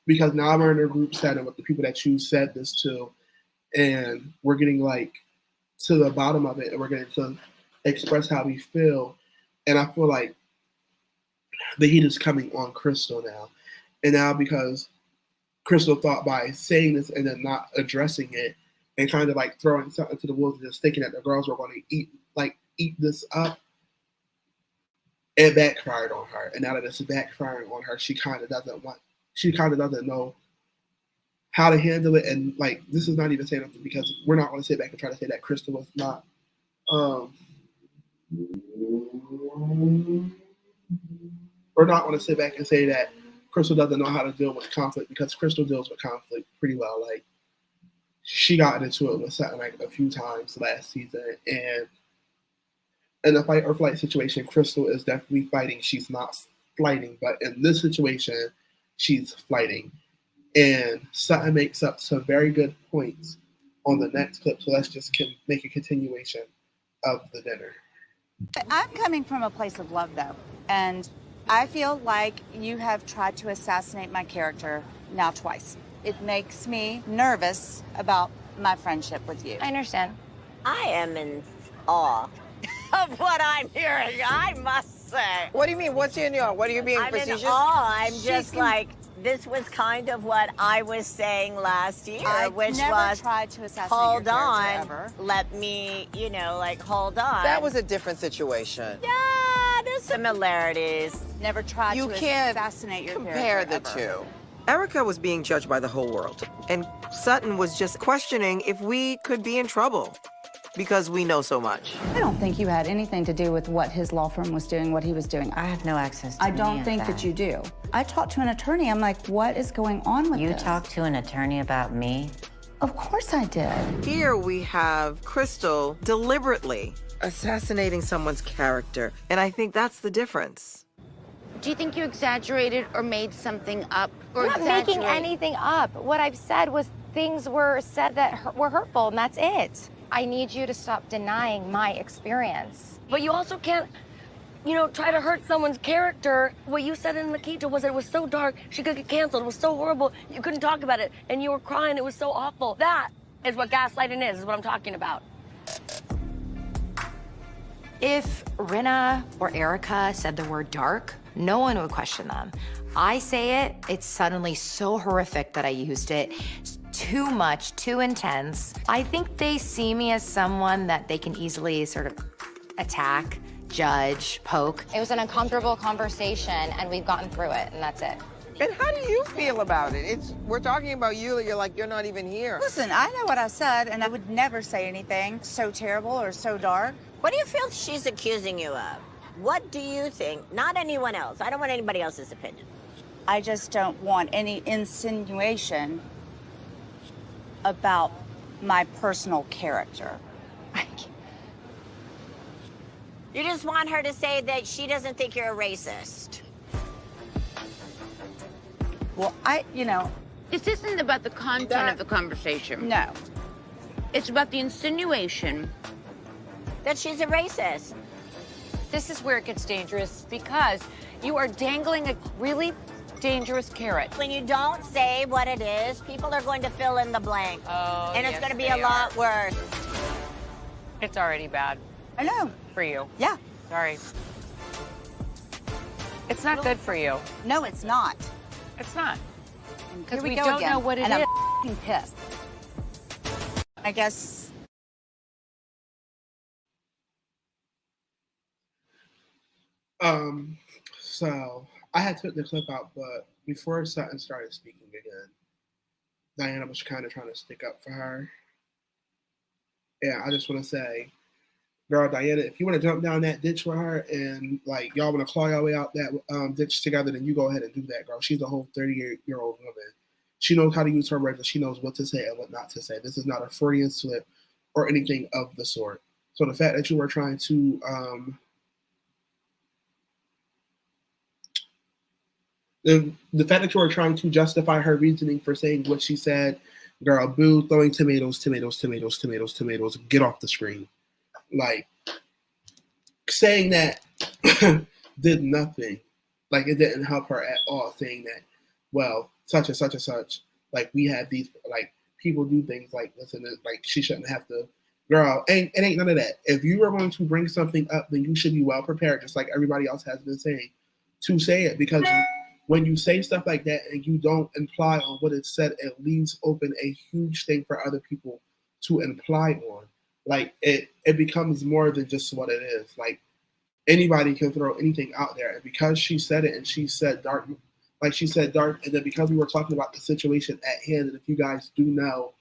because now we're in a group setting with the people that you said this to, and we're getting like to the bottom of it, and we're getting to express how we feel. And I feel like the heat is coming on Crystal now. And now because Crystal thought by saying this and then not addressing it and kind of like throwing something to the wolves and just thinking that the girls were going to eat this up, it backfired on her. And now that it's backfiring on her, she kind of doesn't know how to handle it. And like, this is not even saying nothing because we're not going to sit back and try to say that Crystal was not. We're not going to sit back and say that Crystal doesn't know how to deal with conflict because Crystal deals with conflict pretty well. Like, she got into it with Sutton like a few times last season, and in a fight or flight situation, Crystal is definitely fighting. She's not flighting, but in this situation, she's flighting. And Sutton makes up some very good points on the next clip, so let's just make a continuation of the dinner. I'm coming from a place of love, though, and I feel like you have tried to assassinate my character now twice. It makes me nervous about my friendship with you. I understand. I am in awe of what I'm hearing, I must say. What do you mean? What's in your? What are you being I'm facetious? in awe. I'm just like, this was kind of what I was saying last year, which was, tried to assassinate hold your on, ever. let me, hold on. That was a different situation. Yeah, there's similarities. Never tried You to can't assassinate your compare the character ever. two. Erika was being judged by the whole world, and Sutton was just questioning if we could be in trouble because we know so much. I don't think you had anything to do with what his law firm was doing, what he was doing. I have no access to I don't think that you do. I talked to an attorney. I'm like, what is going on with this? You talked to an attorney about me? Of course I did. Here we have Crystal deliberately assassinating someone's character, and I think that's the difference. Do you think you exaggerated or made something up? Or I'm not making anything up. What I've said was things were said that were hurtful, and that's it. I need you to stop denying my experience. But you also can't, try to hurt someone's character. What you said in Nikita was that it was so dark, she could get canceled. It was so horrible, you couldn't talk about it. And you were crying, it was so awful. That is what gaslighting is what I'm talking about. If Rinna or Erika said the word dark, no one would question them. I say it, it's suddenly so horrific that I used it. It's too much, too intense. I think they see me as someone that they can easily sort of attack, judge, poke. It was an uncomfortable conversation, and we've gotten through it, and that's it. And how do you feel about it? We're talking about you, you're like, you're not even here. Listen, I know what I said, and I would never say anything so terrible or so dark. What do you feel she's accusing you of? What do you think? Not anyone else. I don't want anybody else's opinion. I just don't want any insinuation about my personal character. You just want her to say that she doesn't think you're a racist. Well, This isn't about the content of the conversation. no. It's about the insinuation. That she's a racist. This is where it gets dangerous because you are dangling a really dangerous carrot. When you don't say what it is, people are going to fill in the blank. Oh, and it's going to be a lot worse. It's already bad I know. for you. Yeah. Sorry. It's not good for you. No, it's not. It's not. Because we don't know what it and is. I'm f***ing pissed. I guess. So I had took the clip out, but before Sutton started speaking again, Diana was kind of trying to stick up for her. Yeah, I just want to say, girl, Diana, if you want to jump down that ditch with her and like y'all want to claw your way out that ditch together, then you go ahead and do that, girl. She's a whole 38-year-old woman. She knows how to use her words and she knows what to say and what not to say. This is not a Freudian slip or anything of the sort. So the fact that you were trying to the fact that you were trying to justify her reasoning for saying what she said, girl, boo, throwing tomatoes, get off the screen. Like, saying that did nothing. Like, it didn't help her at all, saying that, well, such and such and such, like, we have these, like, people do things like this and like, she shouldn't have to. Girl, it ain't none of that. If you are going to bring something up, then you should be well prepared, just like everybody else has been saying, to say it, because when you say stuff like that and you don't imply on what it said, it leaves open a huge thing for other people to imply on. Like it becomes more than just what it is. Like anybody can throw anything out there. And because she said it and she said dark, like she said dark, and then because we were talking about the situation at hand, and if you guys do know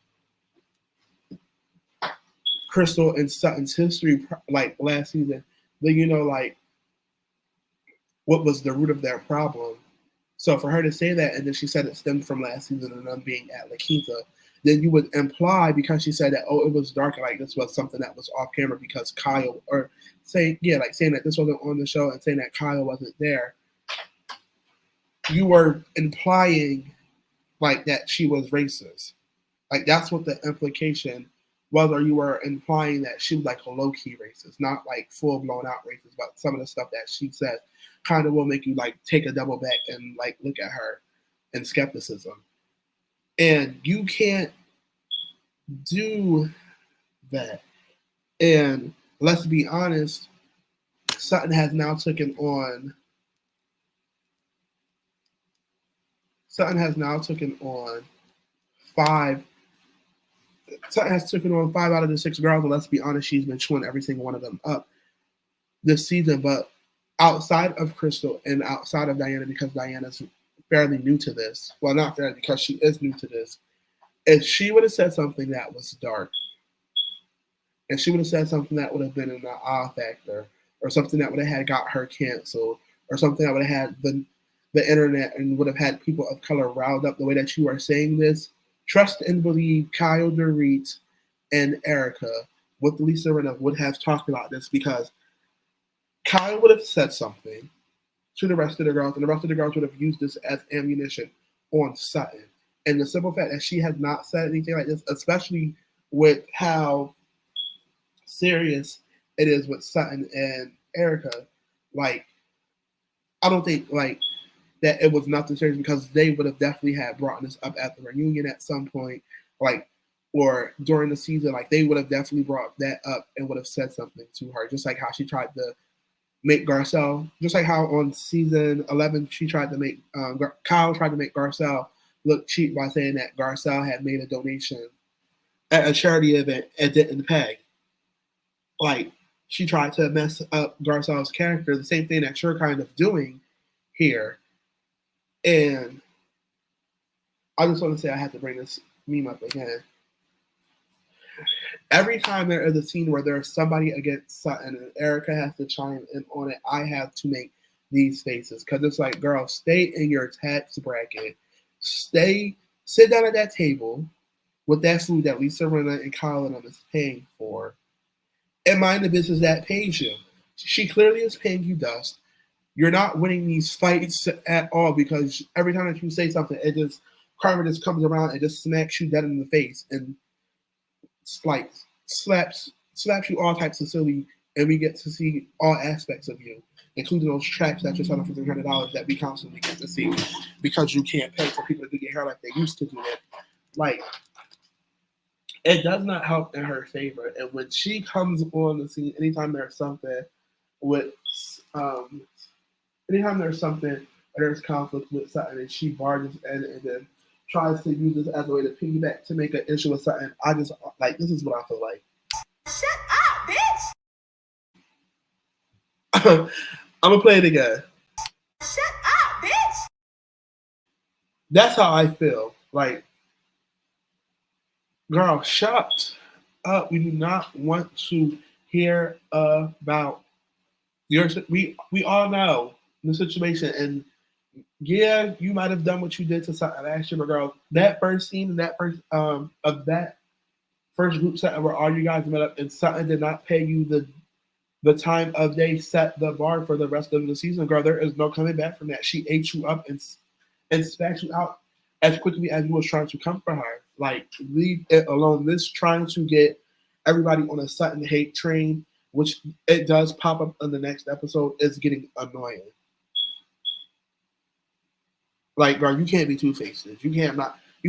Crystal and Sutton's history, like last season, then you know like what was the root of their problem. So for her to say that, and then she said it stemmed from last season and them being at La Quinta, then you would imply because she said that, oh, it was dark, like this was something that was off camera because Kyle, or saying that this wasn't on the show and saying that Kyle wasn't there. You were implying like that she was racist. Like that's what the implication was, or you were implying that she was like a low-key racist, not like full-blown out racist, but some of the stuff that she said kind of will make you like take a double back and like look at her in skepticism. And you can't do that. And let's be honest, Sutton has now taken on 5 out of the 6 girls, and let's be honest, she's been chewing every single one of them up this season. But outside of Crystal and outside of Diana, because Diana's fairly new to this, well, not fairly, because she is new to this, if she would have said something that was dark, and she would have said something that would have been an awe factor, or something that would have had got her canceled, or something that would have had the internet and would have had people of color riled up the way that you are saying this, trust and believe Kyle Dorit and Erika with Lisa Rinna would have talked about this, because Kyle would have said something to the rest of the girls, and the rest of the girls would have used this as ammunition on Sutton. And the simple fact that she has not said anything like this, especially with how serious it is with Sutton and Erika, like, I don't think like that it was nothing serious, because they would have definitely had brought this up at the reunion at some point, like, or during the season, like they would have definitely brought that up and would have said something to her, just like how she tried to make Garcelle, just like how on season 11 she tried to make Kyle tried to make Garcelle look cheap by saying that Garcelle had made a donation at a charity event and didn't pay. Like, she tried to mess up Garcelle's character, the same thing that you're kind of doing here. And I just want to say I had to bring this meme up again. Every time there is a scene where there's somebody against Sutton and Erika has to chime in on it, I have to make these faces, because it's like, girl, stay in your tax bracket. Sit down at that table with that food that Lisa Rinna and Kyle and them is paying for, and mind the business that pays you. She clearly is paying you dust. You're not winning these fights at all, because every time that you say something, it just karma just comes around and just smacks you dead in the face and like slaps you all types of silly, and we get to see all aspects of you, including those traps that you're selling for $300 that we constantly get to see, because you can't pay for people to do your hair like they used to do it. Like, it does not help in her favor. And when she comes on the scene, anytime there's something with there's conflict with Sutton, and she barges in and then tries to use this as a way to piggyback to make an issue with Sutton, I just, like, this is what I feel like. Shut up, bitch! I'm gonna play it again. Shut up, bitch! That's how I feel. Like, girl, shut up. We do not want to hear about your. We all know the situation, and yeah, you might have done what you did to Sutton last year, but girl, that first scene and that first of that first group set where all you guys met up and Sutton did not pay you the time of day, set the bar for the rest of the season, girl. There is no coming back from that. She ate you up and spat you out as quickly as you was trying to come for her. Like, leave it alone. This trying to get everybody on a Sutton hate train, which it does pop up in the next episode, is getting annoying. Like, girl, you can't be two-faced. You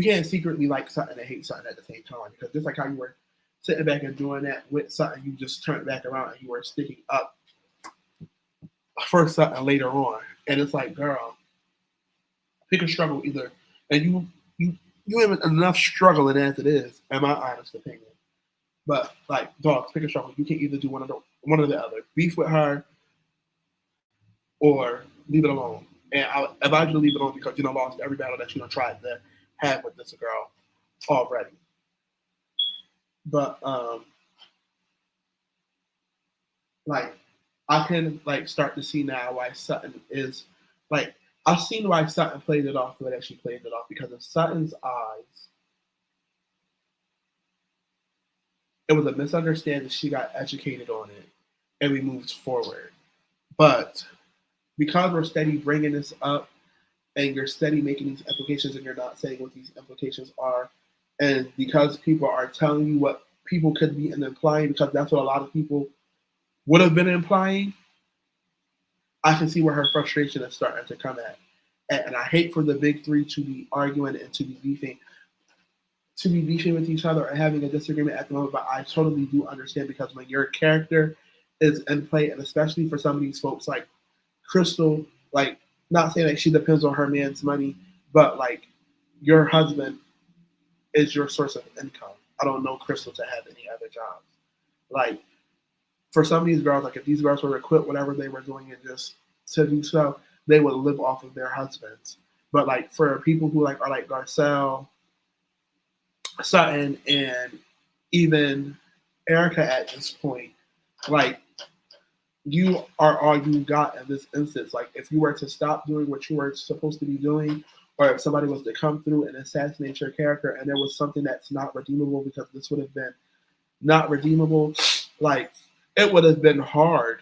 can't secretly like Sutton and hate Sutton at the same time, because just like how you were sitting back and doing that with Sutton, you just turned back around and you were sticking up for Sutton later on. And it's like, girl, Pick a struggle either, and you have enough struggling as it is, in my honest opinion. But like dogs, pick a struggle. You can either do one or the other. Beef with her, or leave it alone. And I advise you to leave it alone because lost every battle that tried to have with this girl already. But like I can start to see now why Sutton is I've seen why Sutton played it off the way that she played it off, because in Sutton's eyes, it was a misunderstanding. She got educated on it, and we moved forward. But because we're steady bringing this up, and you're steady making these implications, and you're not saying what these implications are, and because people are telling you what people could be implying, because that's what a lot of people would have been implying, I can see where her frustration is starting to come at. And I hate for the big three to be arguing and to be beefing with each other or having a disagreement at the moment. But I totally do understand, because when your character is in play, and especially for some of these folks like Crystal, not saying that she depends on her man's money, but your husband is your source of income. I don't know Crystal to have any other jobs. For some of these girls, if these girls were to quit whatever they were doing and just to do so, they would live off of their husbands. But for people who are like Garcelle, Sutton, and even Erika at this point, you are all you got in this instance. If you were to stop doing what you were supposed to be doing, or if somebody was to come through and assassinate your character, and there was something that's not redeemable, because this would have been not redeemable, it would have been hard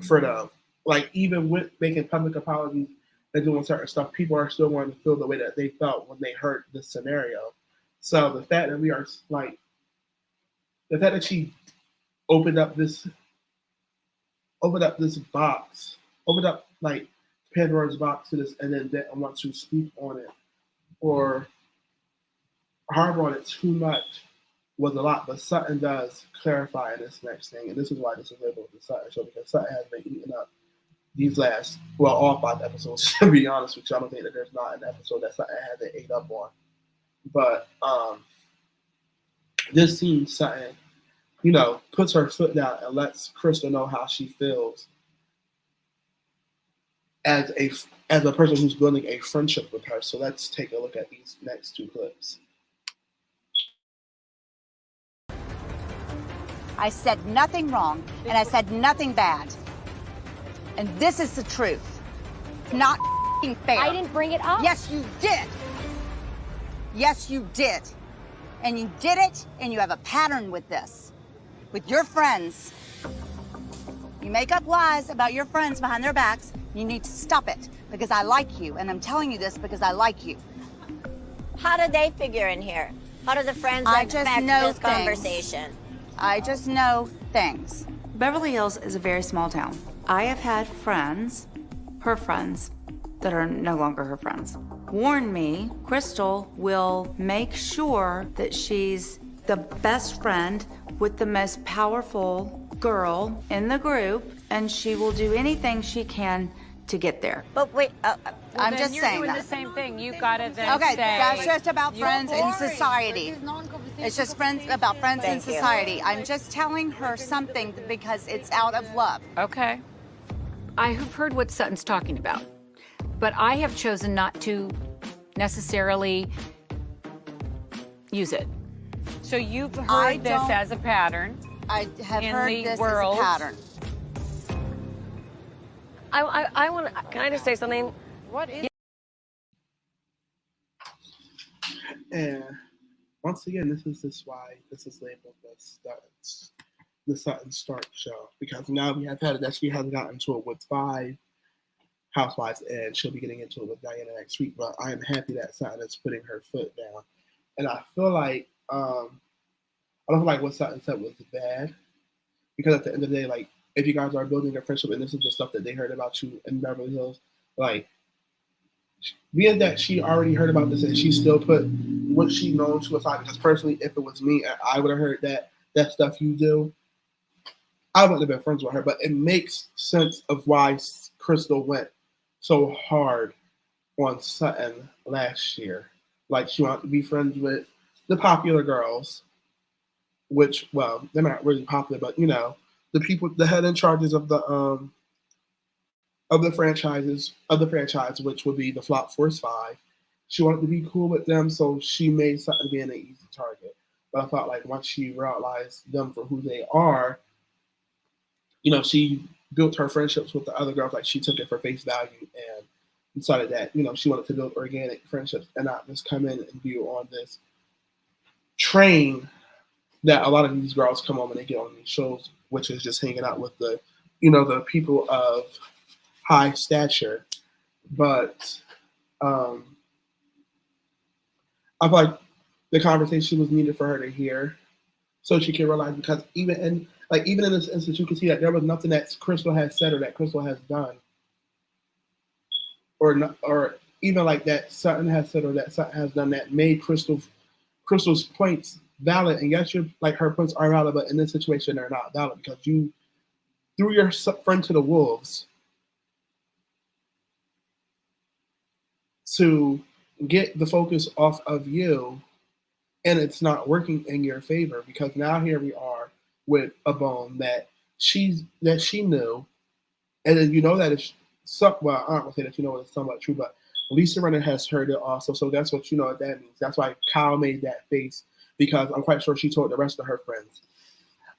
for them. Even with making public apologies and doing certain stuff, people are still going to feel the way that they felt when they heard this scenario. So the fact that we are the fact that she opened up this box, opened up Pandora's box to this, and then didn't want to speak on it or harbor on it too much was a lot. But Sutton does clarify in this next thing, and this is why this is labeled the Sutton show, because Sutton has been eating up these all 5 episodes. To be honest with you, I don't think that there's not an episode that Sutton hasn't ate up on. But this scene, Sutton, puts her foot down and lets Crystal know how she feels as a person who's building a friendship with her. So let's take a look at these next 2 clips. I said nothing wrong, and I said nothing bad. And this is the truth. Not fair. I didn't bring it up. Yes, you did. Yes, you did. And you did it, and you have a pattern with this. With your friends. You make up lies about your friends behind their backs. You need to stop it, because I like you, and I'm telling you this because I like you. How did they figure in here? How do the friends affect this conversation? I just know things. Beverly Hills is a very small town. I have had friends, her friends, that are no longer her friends, warn me Crystal will make sure that she's the best friend with the most powerful girl in the group, and she will do anything she can to get there. But wait, I'm just saying you're doing that. the same thing. You gotta then Okay, say, that's just about friends in society. It's just about friends in society. I'm just telling her something because it's out of love. Okay. I have heard what Sutton's talking about, but I have chosen not to necessarily use it. So you've heard this as a pattern. I have heard this world. as a pattern. I want to. Can I just say something? What is? And once again, this is why this is labeled the Sutton Stark show, because now we have had that she has gotten into it with 5 housewives, and she'll be getting into it with Diana next week. But I am happy that Sutton is putting her foot down, and I feel like I don't feel like what Sutton said was bad, because at the end of the day, if you guys are building a friendship, and this is the stuff that they heard about you in Beverly Hills, being that she already heard about this and she still put what she known to aside, because personally, if it was me and I would have heard that stuff you do, I wouldn't have been friends with her. But it makes sense of why Crystal went so hard on Sutton last year. Like, she wanted to be friends with the popular girls, which, well, they're not really popular, but, you know, the people, the head and charges of the franchise, which would be the Flop Force 5. She wanted to be cool with them, so she made Sutton being an easy target. But I felt like once she realized them for who they are, you know, she built her friendships with the other girls, like she took it for face value and decided that, you know, she wanted to build organic friendships and not just come in and be on this train that a lot of these girls come on when they get on these shows, which is just hanging out with the, you know, the people of high stature. But I feel like the conversation was needed for her to hear, so she can realize, because even in this instance, you can see that there was nothing that Crystal has said or that Crystal has done, or even like that Sutton has said or that Sutton has done that made Crystal's points valid. And yes, her points are valid, but in this situation, they're not valid because you threw your friend to the wolves to get the focus off of you, and it's not working in your favor, because now here we are with a bone that she knew, and then you know that it's well, I don't want to say that you know it's somewhat true, but Lisa Rinna has heard it also, so that's what you know what that means. That's why Kyle made that face, because I'm quite sure she told the rest of her friends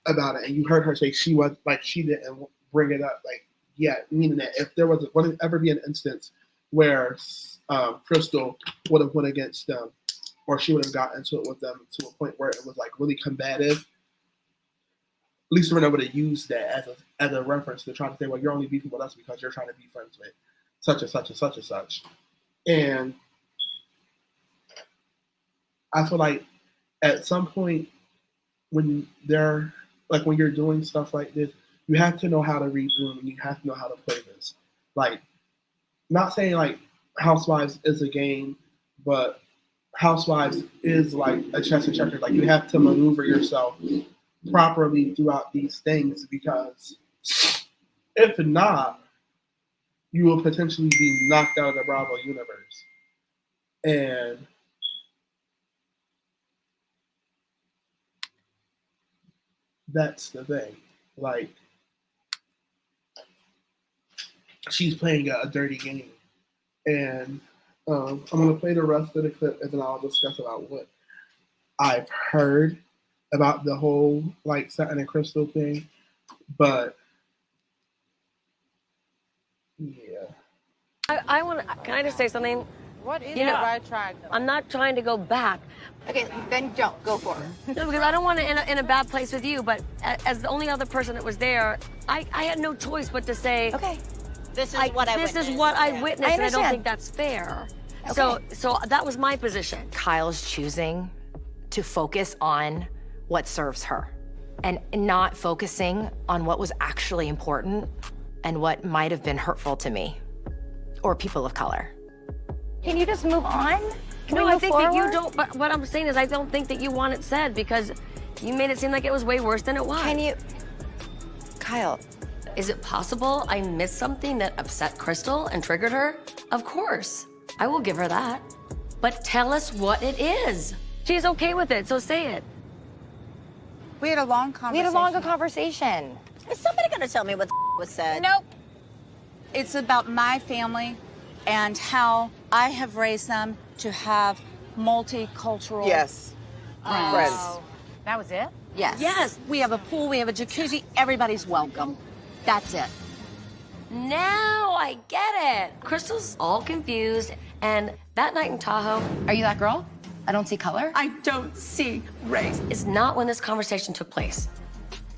about it, and you heard her say she was like she didn't bring it up, like, yeah, meaning that if there would ever be an instance where Crystal would have went against them, or she would have got into it with them to a point where it was like really combative, Lisa Rinna would have used that as a reference to try to say, well, you're only beefing with us because you're trying to be friends with such and such and such and such. And I feel like at some point when you're doing stuff like this, you have to know how to read room, and you have to know how to play this. Like, not saying like Housewives is a game, but Housewives is like a chess and checkers. Like, you have to maneuver yourself properly throughout these things, because if not, you will potentially be knocked out of the Bravo universe. And that's the thing. Like, she's playing a dirty game. And I'm going to play the rest of the clip, and then I'll discuss about what I've heard about the whole, like, Sutton and Crystal thing. But, yeah. Can I just say something? What is the right track? I'm not trying to go back. Okay, then don't. Go for it. No, because I don't want to in a bad place with you, but as the only other person that was there, I had no choice but to say, okay, this is what I witnessed, and I don't think that's fair. Okay. So that was my position. Kyle's choosing to focus on what serves her and not focusing on what was actually important and what might have been hurtful to me or people of color. Can you just move on? No, I think that you don't, but what I'm saying is I don't think that you want it said, because you made it seem like it was way worse than it was. Can you, Kyle? Is it possible I missed something that upset Crystal and triggered her? Of course, I will give her that. But tell us what it is. She's okay with it, so say it. We had a long conversation. We had a longer conversation. Is somebody going to tell me what was said? Nope. It's about my family and how I have raised them to have multicultural friends. That was it? Yes. Yes, we have a pool, we have a jacuzzi, everybody's welcome. That's it. Now I get it. Crystal's all confused, and that night in Tahoe... Are you that girl? I don't see color. I don't see race. It's not when this conversation took place.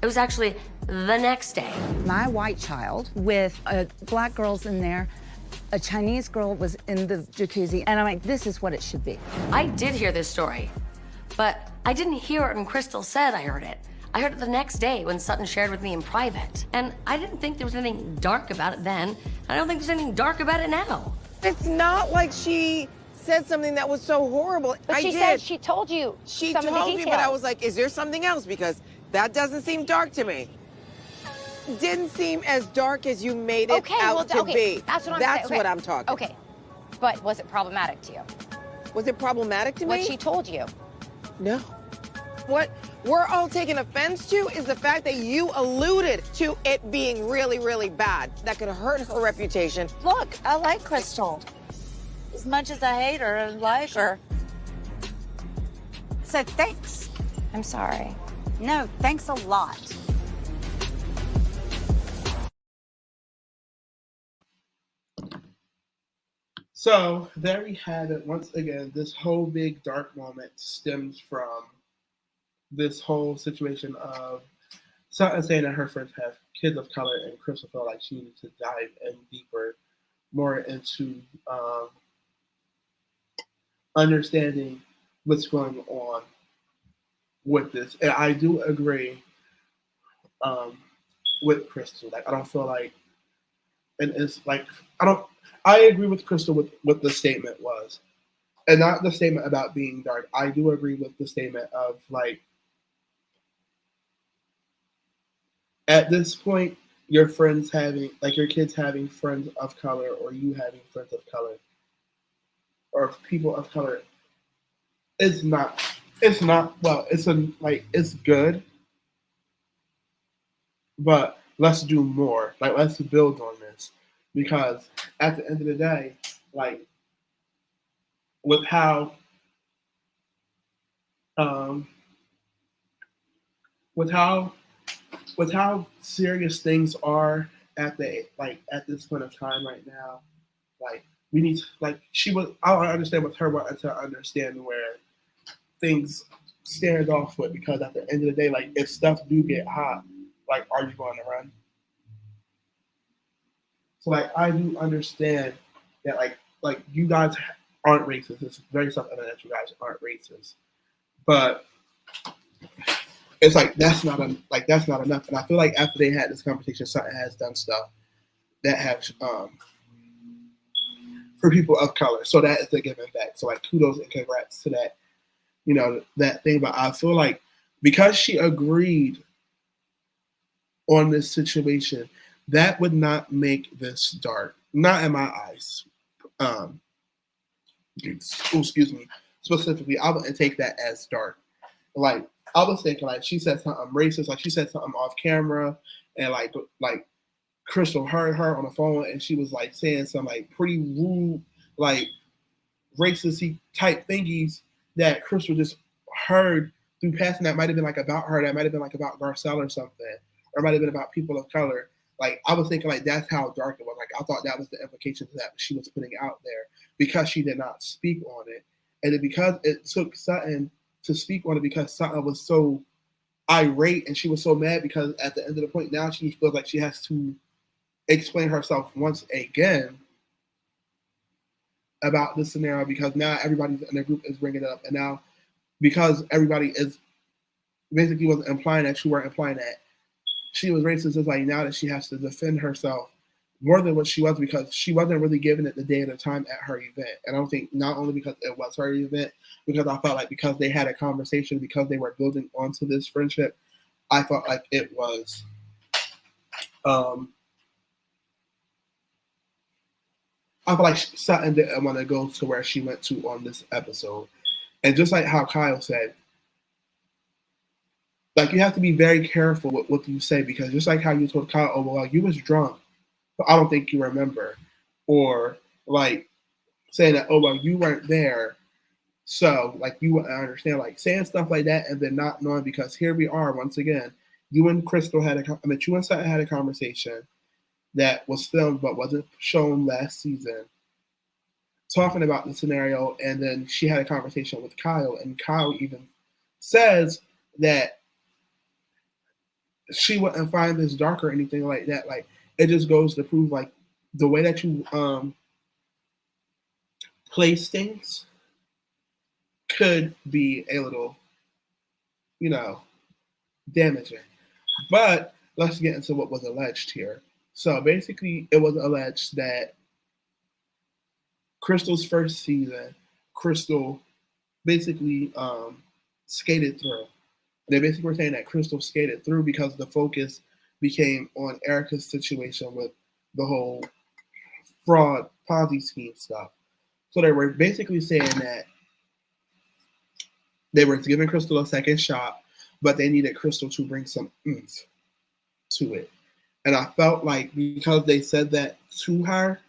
It was actually the next day. My white child with black girls in there, a Chinese girl was in the jacuzzi, and I'm like, this is what it should be. I did hear this story, but I didn't hear it when Crystal said I heard it. I heard it the next day when Sutton shared with me in private. And I didn't think there was anything dark about it then. I don't think there's anything dark about it now. It's not like she said something that was so horrible. But she said she told you She some of the told me, details. but I was like, is there something else? Because that doesn't seem dark to me. Didn't seem as dark as you made it out to be. That's what I'm saying. That's what I'm talking. Okay. But was it problematic to you? Was it problematic to me? What she told you? No. What we're all taking offense to is the fact that you alluded to it being really, really bad. That could hurt her reputation. Look, I like Crystal. As much as I hate her and like her. So thanks. I'm sorry. No, thanks a lot. So there we have it. Once again, this whole big dark moment stems from this whole situation of Sutton saying that her friends have kids of color, and Crystal felt like she needed to dive in deeper, more into understanding what's going on with this. And I do agree with Crystal. Like, I don't feel like, and it's like, I agree with Crystal with what the statement was. And not the statement about being dark. I do agree with the statement of, like, at this point, your friends having, like, your kids having friends of color, or you having friends of color, or people of color, it's good, but let's do more. Like, let's build on this, because at the end of the day, like, with how serious things are at this point of time right now, like, we need to, like, I don't understand with her wanting to understand where things stand off with, because at the end of the day, like, if stuff do get hot, like, are you going to run? So, like, I do understand that, like you guys aren't racist. It's very self-evident that you guys aren't racist, but it's like that's not enough. And I feel like after they had this conversation, Sutton has done stuff that have for people of color. So that is a given fact. So, like, kudos and congrats to that, that thing. But I feel like because she agreed on this situation, that would not make this dark. Not in my eyes. Excuse me. Specifically, I wouldn't take that as dark. Like, I was thinking, like, she said something racist, like she said something off camera, and like Crystal heard her on the phone, and she was like saying some like pretty rude, like racist type thingies that Crystal just heard through passing. That might have been like about her. That might have been like about Garcelle or something, or it might have been about people of color. Like, I was thinking, like, that's how dark it was. Like, I thought that was the implications that she was putting out there, because she did not speak on it, and then because it took Sutton to speak on it, because Sutton was so irate and she was so mad, because at the end of the point now she feels like she has to explain herself once again about this scenario, because now everybody in the group is bringing it up, and now because everybody is basically was implying that you weren't implying that she was racist, it's like now that she has to defend herself more than what she was, because she wasn't really giving it the day and the time at her event. And I don't think, not only because it was her event, because I felt like because they had a conversation, because they were building onto this friendship, I felt like it was I feel like Sutton didn't want to go to where she went to on this episode. And just like how Kyle said, like, you have to be very careful with what you say, because just like how you told Kyle, oh, well, you was drunk, so I don't think you remember. Or, like, saying that, oh, well, you weren't there, so, like, you wouldn't understand. Like, saying stuff like that and then not knowing, because here we are, once again, you and Crystal you and Sutton had a conversation that was filmed but wasn't shown last season, talking about the scenario, and then she had a conversation with Kyle, and Kyle even says that she wouldn't find this dark or anything like that. Like, it just goes to prove, like, the way that you place things could be a little, damaging. But let's get into what was alleged here. So basically, it was alleged that Crystal's first season, Crystal basically skated through. They basically were saying that Crystal skated through because the focus became on Erika's situation with the whole fraud Ponzi scheme stuff. So they were basically saying that they were giving Crystal a second shot, but they needed Crystal to bring some oomph to it. And I felt like because they said that to her,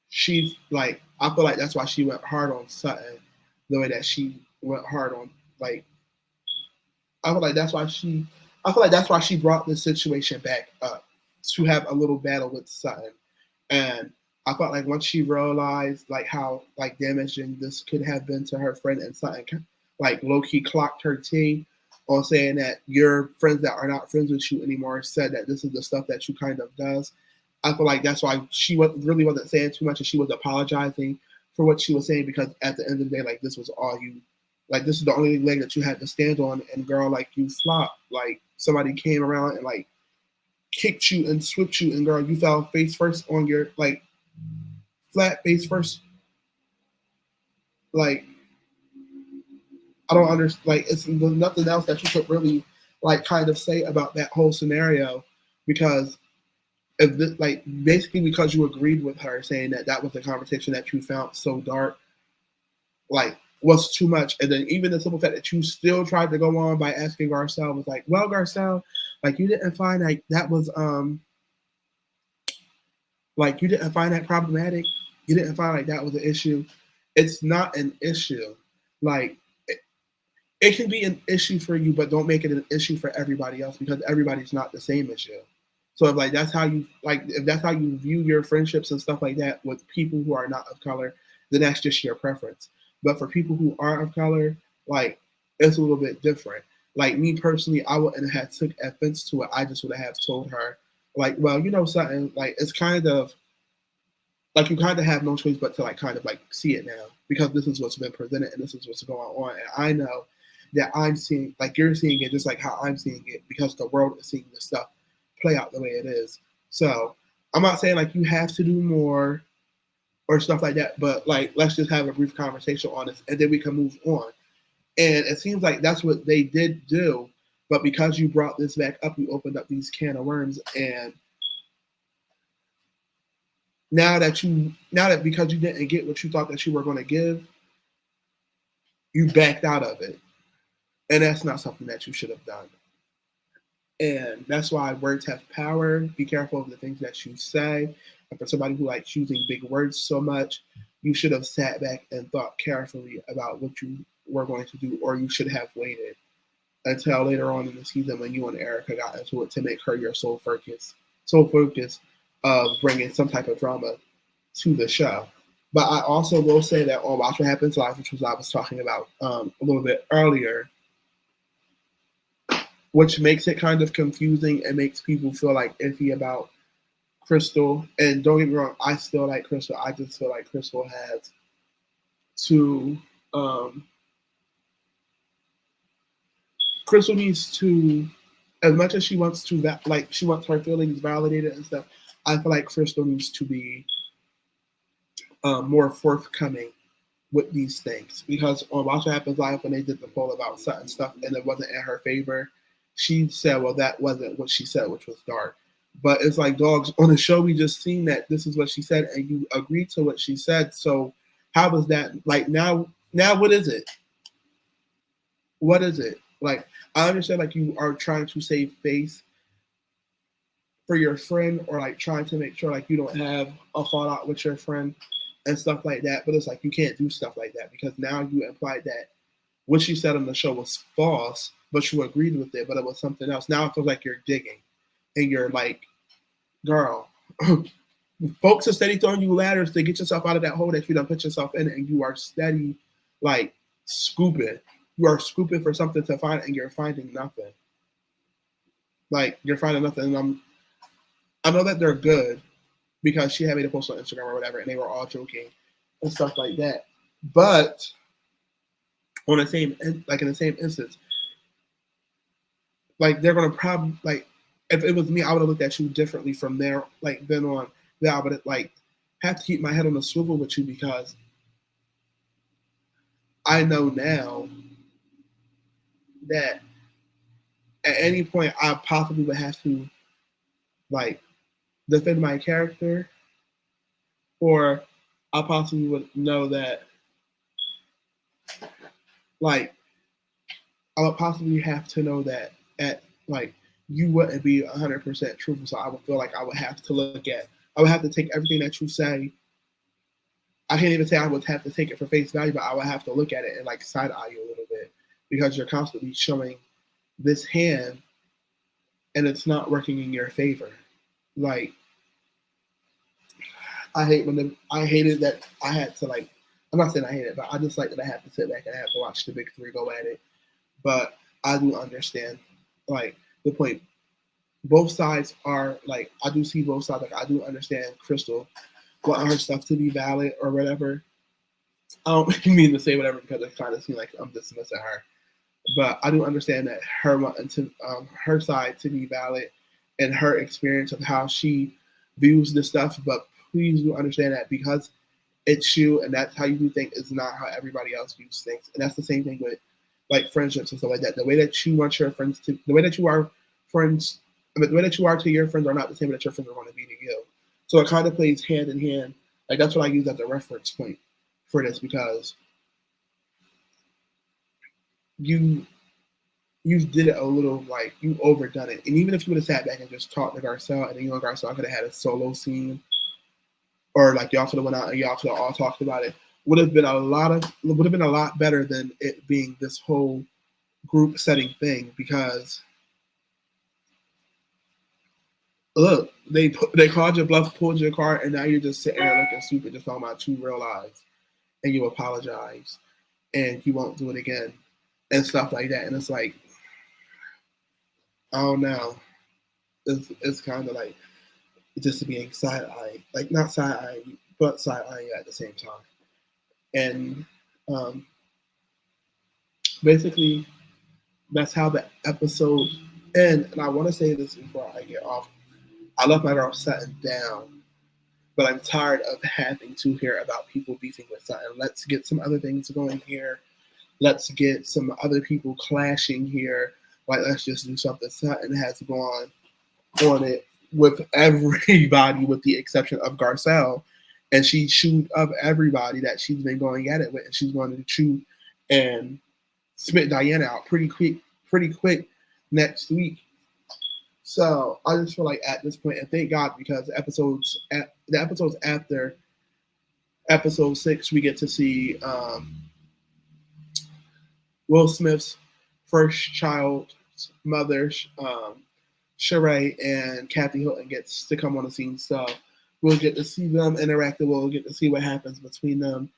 she like I feel like that's why she went hard on Sutton the way that she went hard on like I feel like that's why she brought this situation back up to have a little battle with Sutton. And I felt like once she realized like how like damaging this could have been to her friend and Sutton like low key clocked her tea on saying that your friends that are not friends with you anymore said that this is the stuff that you kind of does. I feel like that's why she really wasn't saying too much and she was apologizing for what she was saying because at the end of the day, like this was all you, like this is the only leg that you had to stand on and girl, like you flopped. Like somebody came around and like kicked you and swept you and girl, you fell face first on your like flat face first. Like I don't understand. Like it's nothing else that you could really like kind of say about that whole scenario because if this, like basically because you agreed with her saying that that was the conversation that you found so dark, like was too much, and then even the simple fact that you still tried to go on by asking Garcelle was like, well, Garcelle, like you didn't find like that was like you didn't find that problematic. You didn't find like that was an issue. It's not an issue. Like it can be an issue for you, but don't make it an issue for everybody else because everybody's not the same as you. So if like that's how you like if that's how you view your friendships and stuff like that with people who are not of color, then that's just your preference. But for people who are of color, like it's a little bit different. Like me personally, I wouldn't have took offense to it. I just would have told her, like, well, you know something, like it's kind of like you kind of have no choice but to like kind of like see it now because this is what's been presented and this is what's going on. And I know that I'm seeing like you're seeing it just like how I'm seeing it because the world is seeing this stuff play out the way it is. So I'm not saying like you have to do more or stuff like that, but like let's just have a brief conversation on this and then we can move on. And it seems like that's what they did do, but because you brought this back up, you opened up these can of worms, and now that because you didn't get what you thought that you were going to give, you backed out of it, and that's not something that you should have done. And that's why words have power. Be careful of the things that you say. And for somebody who likes using big words so much, you should have sat back and thought carefully about what you were going to do, or you should have waited until later on in the season when you and Erika got into it to make her your sole focus of bringing some type of drama to the show. But I also will say that on Watch What Happens Live, which was I was talking about a little bit earlier, which makes it kind of confusing and makes people feel like iffy about Crystal. And don't get me wrong, I still like Crystal. I just feel like Crystal has to Crystal needs to, as much as she wants to that, like she wants her feelings validated and stuff. I feel like Crystal needs to be more forthcoming with these things because on Watch What Happens Live when they did the poll about certain stuff and it wasn't in her favor, she said, well, that wasn't what she said, which was dark. But it's like, dogs, on the show, we just seen that this is what she said and you agreed to what she said. So how was that? Like, now what is it? What is it? Like, I understand, like, you are trying to save face for your friend or, like, trying to make sure, like, you don't have a fallout with your friend and stuff like that. But it's like, you can't do stuff like that because now you implied that what she said on the show was false, but you agreed with it, but it was something else. Now it feels like you're digging and you're like, girl, folks are steady throwing you ladders to get yourself out of that hole that you done put yourself in, and you are steady, like, scooping. You are scooping for something to find, and you're finding nothing. Like, you're finding nothing. And I know that they're good because she had made a post on Instagram or whatever, and they were all joking and stuff like that. But on the same, like in the same instance, like they're gonna probably like if it was me, I would have looked at you differently from there. Like then on, yeah, I would like have to keep my head on a swivel with you because I know now that at any point I possibly would have to like defend my character, or I possibly would know that, like, I would possibly have to know that you wouldn't be 100% truthful. So I would feel like I would have to take everything that you say. I can't even say I would have to take it for face value, but I would have to look at it and like side eye you a little bit because you're constantly showing this hand and it's not working in your favor. Like, I hated that I had to like, I'm not saying I hate it, but I just like that I have to sit back and I have to watch the big three go at it. But I do understand like the point. Both sides are like, I do see both sides. Like, I do understand Crystal wanting her stuff to be valid or whatever. I don't mean to say whatever because it kind of seems like I'm dismissing her. But I do understand that her wanting to her side to be valid and her experience of how she views this stuff. But please do understand that because it's you and that's how you do things is not how everybody else views things. And that's the same thing with like friendships and stuff like that. The way that you want your friends to, the way that you are friends, the way that you are to your friends are not the same way that your friends are going to be to you. So it kind of plays hand in hand. Like, that's what I use as a reference point for this because you did it a little, like, you overdone it. And even if you would have sat back and just talked to Garcelle and then you and Garcelle could have had a solo scene or like y'all could have went out and y'all could have all talked about it, would have been a lot better than it being this whole group setting thing because look, they called your bluff, pulled your card, and now you're just sitting there looking stupid, just talking about 2 real lies, and you apologize, and you won't do it again, and stuff like that. And it's like, I don't know. It's kind of like just being side-eye, like not side-eye, but side-eye at the same time. And basically, that's how the episode ends. And I want to say this before I get off. I love my girl Sutton down, but I'm tired of having to hear about people beefing with Sutton. Let's get some other things going here. Let's get some other people clashing here. Like, let's just do something. Sutton has gone on it with everybody with the exception of Garcelle. And she chewed up everybody that she's been going at it with. And she's going to chew and spit Diana out pretty quick next week. So I just feel like at this point, and thank God because the episodes after episode 6, we get to see Will Smith's first child's mother, Sheree, and Kathy Hilton gets to come on the scene. So we'll get to see them interact. We'll get to see what happens between them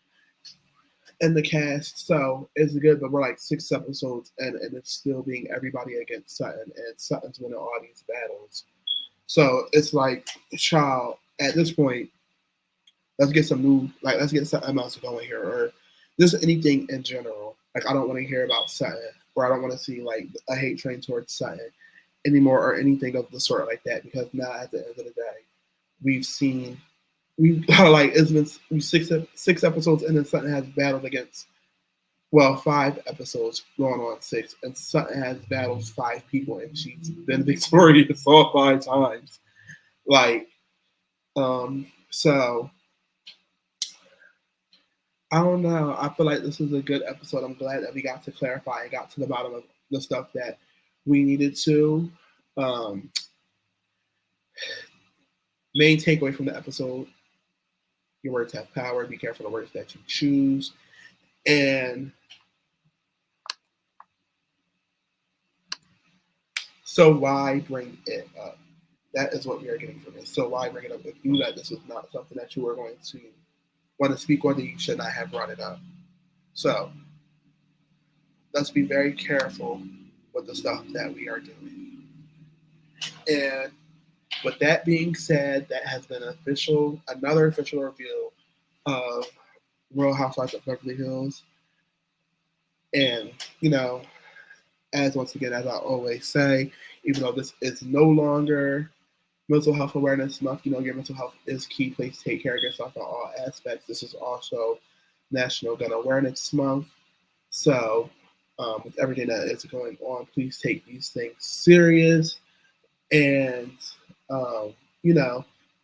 and the cast. So it's good, but we're like 6 episodes and it's still being everybody against Sutton, and Sutton's winning all these battles. So it's like, child, at this point, let's get something else going here, or just anything in general. Like, I don't want to hear about Sutton, or I don't want to see like a hate train towards Sutton anymore, or anything of the sort like that. Because now, at the end of the day, we've like, it's been 6 episodes, and then Sutton has battled against, 5 episodes going on 6, and Sutton has battled 5 people, and she's been victorious all 5 times. Like, so I don't know. I feel like this is a good episode. I'm glad that we got to clarify and got to the bottom of the stuff that we needed to. Main takeaway from the episode: your words have power. Be careful of the words that you choose. And so why bring it up? That is what we are getting from this. So why bring it up if you knew that this was not something that you were going to want to speak on, then you should not have brought it up. So let's be very careful with the stuff that we are doing. And with that being said, that has been another official review of Real Housewives of Beverly Hills. And, as I always say, even though this is no longer Mental Health Awareness Month, your mental health is key. Please take care of yourself in all aspects. This is also National Gun Awareness Month. So with everything that is going on, please take these things serious and,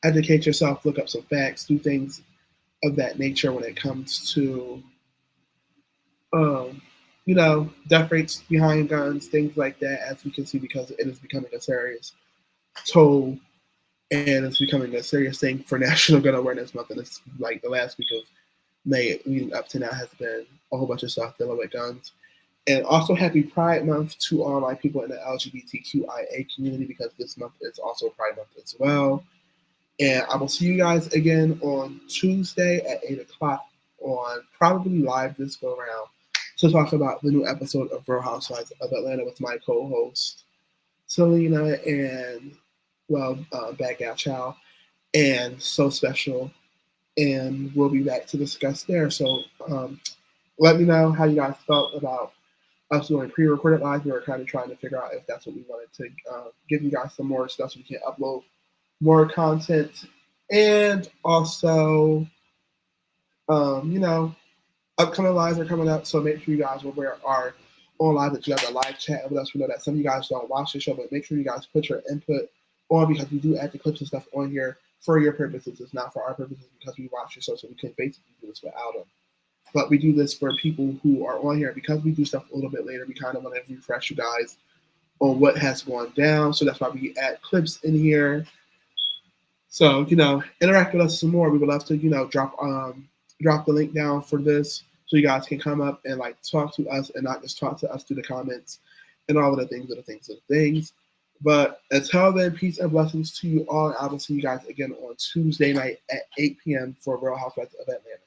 educate yourself, look up some facts, do things of that nature when it comes to, you know, death rates behind guns, things like that, as we can see, because it is becoming a serious toll and it's becoming a serious thing for National Gun Awareness Month. And it's like the last week of May leading up to now has been a whole bunch of stuff dealing with guns. And also happy Pride Month to all my people in the LGBTQIA community, because this month is also Pride Month as well. And I will see you guys again on Tuesday at 8 o'clock on probably live this go around to talk about the new episode of Real Housewives of Atlanta with my co-host Selena and, well, Bad Gal Chow and So Special. And we'll be back to discuss there. So let me know how you guys felt about us doing pre-recorded live. We were kind of trying to figure out if that's what we wanted to give you guys some more stuff so we can upload more content. And also, you know, upcoming lives are coming up, so make sure you guys will wear our on live that you have a live chat with us. We know that some of you guys don't watch the show, but make sure you guys put your input on, because we do add the clips and stuff on here for your purposes. It's not for our purposes, because we watch your show, so we can basically do this without them. But we do this for people who are on here, because we do stuff a little bit later. We kind of want to refresh you guys on what has gone down, so that's why we add clips in here. So, you know, interact with us some more. We would love to, you know, drop the link down for this so you guys can come up and like talk to us and not just talk to us through the comments and all of the things. But until then, peace and blessings to you all. I will see you guys again on Tuesday night at 8 p.m. for Real Housewives of Atlanta.